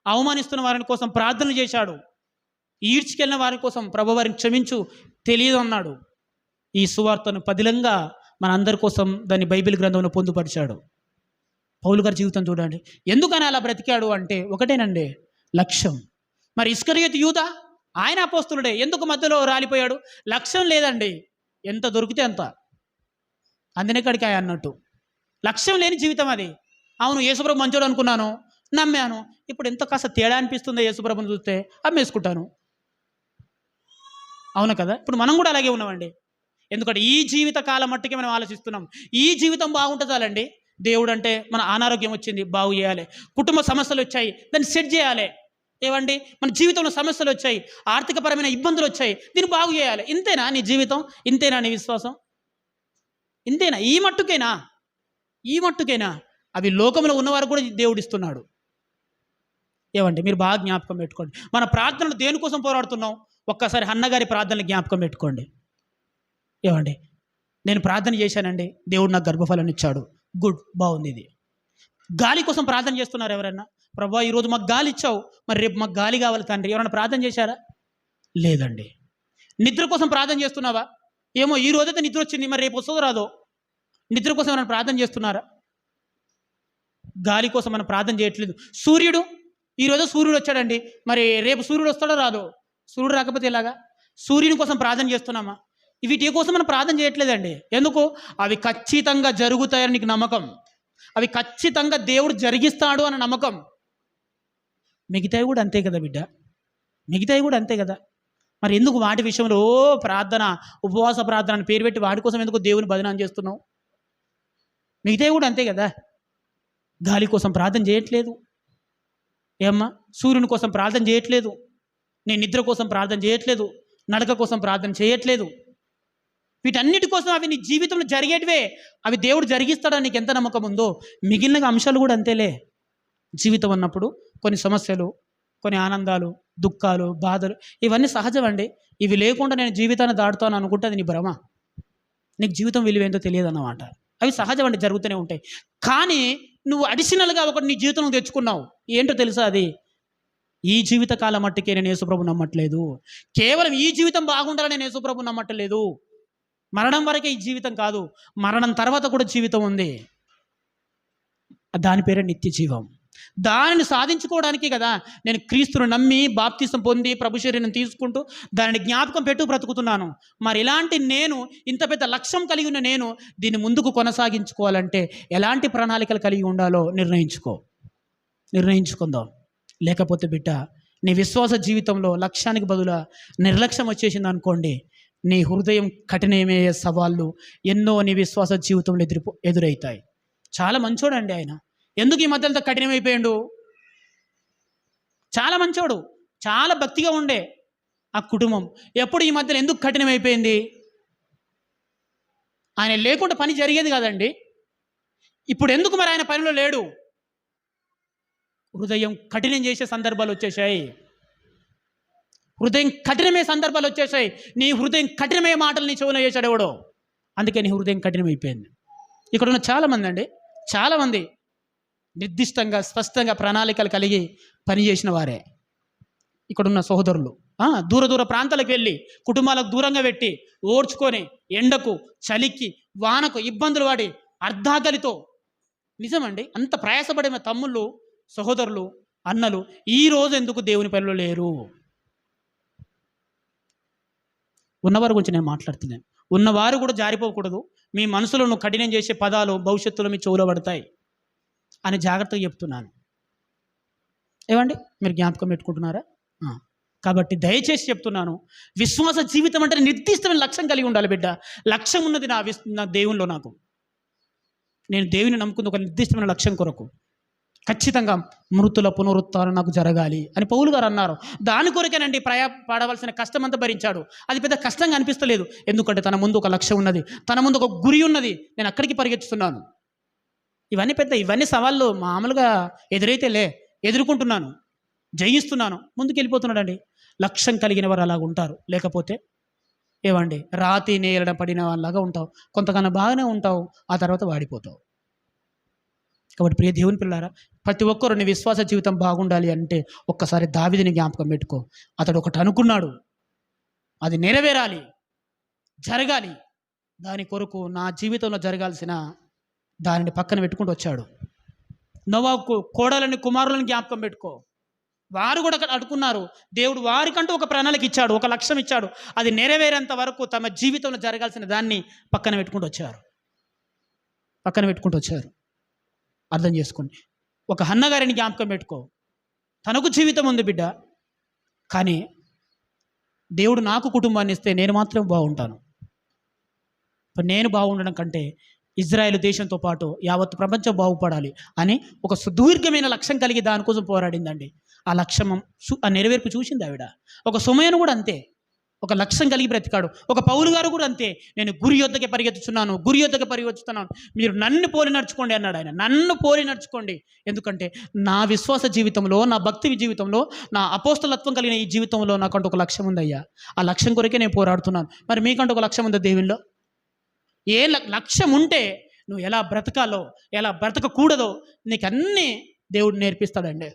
అవమానిస్తున్న వారిని కోసం ప్రార్థనలు చేశాడు, ఈడ్చుకెళ్ళిన వారి కోసం ప్రభు వారిని క్షమించు తెలియదు అన్నాడు. ఈ సువార్తను పదిలంగా మనందరి కోసం దాన్ని బైబిల్ గ్రంథంలో పొందుపరిచాడు. పౌలు గారి జీవితం చూడండి, ఎందుకని అలా బ్రతికాడు అంటే ఒకటేనండి, లక్ష్యం. మరి ఇస్కరియోతు యూదా ఆయన అపోస్తులుడే, ఎందుకు మధ్యలో రాలిపోయాడు? లక్ష్యం లేదండి, ఎంత దొరికితే అంత అందినక్కడికి ఆయన అన్నట్టు. లక్ష్యం లేని జీవితం అది. అవును, యేసుప్రభు మంచోడు అనుకున్నాను, నమ్మాను, ఇప్పుడు ఎంత కాస్త తేడా అనిపిస్తుందో యేసుప్రభుని చూస్తే, అమ్మేసుకుంటాను. అవును కదా? ఇప్పుడు మనం కూడా అలాగే ఉన్నామండి. ఎందుకంటే ఈ జీవిత కాలం మట్టుకే మనం ఆలోచిస్తున్నాం, ఈ జీవితం బాగుంటే చాలండి. దేవుడు అంటే మన అనారోగ్యం వచ్చింది, బాగు చేయాలి, కుటుంబ సమస్యలు వచ్చాయి, దాన్ని సెట్ చేయాలి. ఏవండి, మన జీవితంలో సమస్యలు వచ్చాయి, ఆర్థికపరమైన ఇబ్బందులు వచ్చాయి, దీన్ని బాగు చేయాలి. ఇంతేనా నీ జీవితం? ఇంతేనా నీ విశ్వాసం? ఇంతేనా? ఈ మట్టుకేనా? అవి లోకంలో ఉన్నవారు కూడా దేవుడు ఇస్తున్నాడు. ఏవండి, మీరు బాగా జ్ఞాపకం పెట్టుకోండి. మన ప్రార్థనలు దేనికోసం పోరాడుతున్నాం? ఒక్కసారి అన్నగారి ప్రార్థనలు జ్ఞాపకం పెట్టుకోండి. ఏవండి, నేను ప్రార్థన చేశానండి, దేవుడు నాకు గర్భఫలాన్ని ఇచ్చాడు, గుడ్, బాగుంది. ఇది గాలి కోసం ప్రార్థన చేస్తున్నారు ఎవరైనా? ప్రభువా ఈరోజు మాకు గాలి ఇచ్చావు, మరి రేపు మాకు గాలి కావాలి తండ్రి, ఎవరైనా ప్రార్థన చేశారా? లేదండి. నిద్ర కోసం ప్రార్థన చేస్తున్నావా? ఏమో ఈ రోజైతే నిద్ర వచ్చింది, మరి రేపు వస్తుందో రాదో. నిద్ర కోసం మనం ప్రార్థన చేస్తున్నారా? గాలి కోసం మనం ప్రార్థన చేయట్లేదు. సూర్యుడు, ఈరోజు సూర్యుడు వచ్చాడండి, మరి రేపు సూర్యుడు వస్తాడో రాదో? సూర్యుడు రాకపోతే ఎలాగా? సూర్యుని కోసం ప్రార్థన చేస్తున్నామా? వీటి కోసం మనం ప్రార్థన చేయట్లేదండి. ఎందుకు? అవి ఖచ్చితంగా జరుగుతాయని నీకు నమ్మకం, అవి ఖచ్చితంగా దేవుడు జరిగిస్తాడు అన్న నమ్మకం. మిగతావి కూడా అంతే కదా బిడ్డ, మిగతావి కూడా అంతే కదా. మరి ఎందుకు వాటి విషయంలో ప్రార్థన, ఉపవాస ప్రార్థన అని పేరు పెట్టి వాటి కోసం ఎందుకు దేవుని బదనాం చేస్తున్నావు? మిగతావి కూడా అంతే కదా. గాలి కోసం ప్రార్థన చేయట్లేదు ఏమ్మా, సూర్యుని కోసం ప్రార్థన చేయట్లేదు, నేను నిద్ర కోసం ప్రార్థన చేయట్లేదు, నడక కోసం ప్రార్థన చేయట్లేదు. వీటన్నిటి కోసం అవి నీ జీవితంలో జరిగేటివే, అవి దేవుడు జరిగిస్తాడని నీకు ఎంత నమ్మకం ఉందో, మిగిలిన అంశాలు కూడా అంతేలే. జీవితం అన్నప్పుడు కొన్ని సమస్యలు, కొన్ని ఆనందాలు, దుఃఖాలు, బాధలు, ఇవన్నీ సహజం అండి. ఇవి లేకుండా నేను జీవితాన్ని దాటుతాను అనుకుంటే అది నీ భ్రమ. నీకు జీవితం విలువ ఏంటో తెలియదు అన్నమాట. అవి సహజం అండి, జరుగుతూనే ఉంటాయి. కానీ నువ్వు అడిషనల్గా ఒకటి నీ జీవితంలో తెచ్చుకున్నావు. ఏంటో తెలుసా? అది ఈ జీవితకాలం మట్టుకే నేను యేసుప్రభు నమ్మట్లేదు, కేవలం ఈ జీవితం బాగుండాలని నేను యేసుప్రభు నమ్మట్లేదు. మరణం వరకే ఈ జీవితం కాదు, మరణం తర్వాత కూడా జీవితం ఉంది. దాని పేరే నిత్య జీవం. దానిని సాధించుకోవడానికి కదా నేను క్రీస్తును నమ్మి బాప్తిసం పొంది ప్రభు శరీరం తీసుకుంటూ దానిని జ్ఞాపకం పెట్టు బ్రతుకుతున్నాను. మరి ఇలాంటి నేను, ఇంత పెద్ద లక్ష్యం కలిగి ఉన్న నేను దీన్ని ముందుకు కొనసాగించుకోవాలంటే ఎలాంటి ప్రణాళికలు కలిగి ఉండాలో నిర్ణయించుకుందాం. లేకపోతే బిడ్డ, నీ విశ్వాస జీవితంలో లక్ష్యానికి బదులు నిర్లక్ష్యం వచ్చేసింది అనుకోండి, నీ హృదయం కఠినమయ్యే సవాళ్ళు ఎన్నో నీ విశ్వాస జీవితంలో ఎదురవుతాయి. చాలా మంచోడండి ఆయన, ఎందుకు ఈ మధ్యలో కఠినమైపోయాడు? చాలా మంచోడు, చాలా భక్తిగా ఉండే ఆ కుటుంబం ఎప్పుడు ఈ మధ్యలో ఎందుకు కఠినమైపోయింది? ఆయన లేకుండా పని జరిగేది కదండి. ఇప్పుడు ఎందుకు మరి ఆయన పనిలో లేడు? హృదయం కఠినం చేసే సందర్భాలు వచ్చేసాయి, హృదయం కఠినమే సందర్భాలు వచ్చేసాయి. నీ హృదయం కఠినమే మాటలు నీ చెవులో చేశాడు ఎవడో, అందుకే నీ హృదయం కఠినమైపోయింది. ఇక్కడ ఉన్న చాలామంది అండి, చాలామంది నిర్దిష్టంగా స్పష్టంగా ప్రణాళికలు కలిగి పనిచేసిన వారే ఇక్కడున్న సహోదరులు. దూర ప్రాంతాలకు వెళ్ళి కుటుంబాలకు దూరంగా పెట్టి ఓర్చుకొని ఎండకు, చలికి, వానకు ఇబ్బందులు పడి అర్ధాకలితో, నిజమండి, అంత ప్రయాసపడే తమ్ముళ్ళు, సహోదరులు, అన్నలు ఈరోజు ఎందుకు దేవుని పనిలో లేరు? ఉన్నవారి గురించి నేను మాట్లాడుతున్నాను. ఉన్నవారు కూడా జారిపోకూడదు. మీ మనసులను కఠినం చేసే పదాలు భవిష్యత్తులో మీ చెవులో పడతాయి అని జాగ్రత్తగా చెప్తున్నాను. ఏమండి, మీరు జ్ఞాపకం పెట్టుకుంటున్నారా? కాబట్టి దయచేసి చెప్తున్నాను, విశ్వాస జీవితం అంటే నిర్దిష్టమైన లక్ష్యం కలిగి ఉండాలి బిడ్డ. లక్ష్యం ఉన్నది నా దేవునిలో. నేను దేవుని నమ్ముకుంది ఒక నిర్దిష్టమైన లక్ష్యం కొరకు. ఖచ్చితంగా మృతుల పునరుత్థానం నాకు జరగాలి అని పౌలు గారు అన్నారు. దాని కొరకేనండి పడవలసిన కష్టం అంతా భరించాడు. అది పెద్ద కష్టంగా అనిపిస్తలేదు, ఎందుకంటే తన ముందు ఒక లక్ష్యం ఉన్నది, తన ముందు ఒక గురి ఉన్నది. నేను అక్కడికి పరిగెత్తుతున్నాను. ఇవన్నీ సవాళ్ళు మామూలుగా ఎదుర్కొంటున్నాను, జయిస్తున్నాను, ముందుకు వెళ్ళిపోతున్నాడండి. లక్ష్యం కలిగిన వారు అలాగ ఉంటారు. లేకపోతే ఏమండి, రాతి నేలన పడిన వాళ్ళలాగా ఉంటావు. కొంతకాలం బాగానే ఉంటావు, ఆ తర్వాత వాడిపోతావు. కాబట్టి ప్రియ దేవుని పిల్లారా, ప్రతి ఒక్కరు నీ విశ్వాస జీవితం బాగుండాలి అంటే ఒక్కసారి దావీదుని జ్ఞాపకం పెట్టుకో. అతడు ఒకటి అనుకున్నాడు, అది నెరవేరాలి, జరగాలి. దాని కొరకు నా జీవితంలో జరగాల్సిన దానిని పక్కన పెట్టుకుంటూ వచ్చాడు. నోవాహు కోడలని, కుమారులను జ్ఞాపకం పెట్టుకో. వారు కూడా అక్కడ అనుకున్నారు. దేవుడు వారికంటూ ఒక ప్రణాళిక ఇచ్చాడు, ఒక లక్ష్యం ఇచ్చాడు. అది నెరవేరేంత వరకు తమ జీవితంలో జరగాల్సిన దాన్ని పక్కన పెట్టుకుంటూ వచ్చారు. అర్థం చేసుకోండి. ఒక హన్న గారిని జ్ఞాపకం పెట్టుకో. తనకు జీవితం ఉంది బిడ్డ, కానీ దేవుడు నాకు కుటుంబాన్ని ఇస్తే నేను మాత్రం బాగుంటాను. నేను బాగుండడం కంటే ఇజ్రాయెల్ దేశంతో పాటు యావత్ ప్రపంచం బాగుపడాలి అని ఒక సుదీర్ఘమైన లక్ష్యం కలిగి దానికోసం పోరాడిందండి. ఆ లక్ష్యం ఆ నెరవేర్పు చూసింది ఆవిడ. ఒక సమయం కూడా అంతే, ఒక లక్ష్యం కలిగి బ్రతికాడు. ఒక పౌలు గారు కూడా అంతే, నేను గురి యొద్దకే పరిగెత్తుతున్నాను. మీరు నన్ను పోలి నడుచుకోండి అన్నాడు ఆయన. నన్ను పోలి నడుచుకోండి, ఎందుకంటే నా విశ్వాస జీవితంలో, నా భక్తి జీవితంలో, నా అపోస్తలత్వం కలిగిన ఈ జీవితంలో నాకంటూ ఒక లక్ష్యం ఉందయ్యా. ఆ లక్ష్యం కొరకే నేను పోరాడుతున్నాను. మరి మీకంటూ ఒక లక్ష్యం ఉందా దేవుల్లో? ఏ లక్ష్యం ఉంటే నువ్వు ఎలా బ్రతకాలో, ఎలా బ్రతకకూడదో నీకు అన్నీ దేవుడు నేర్పిస్తాడండి.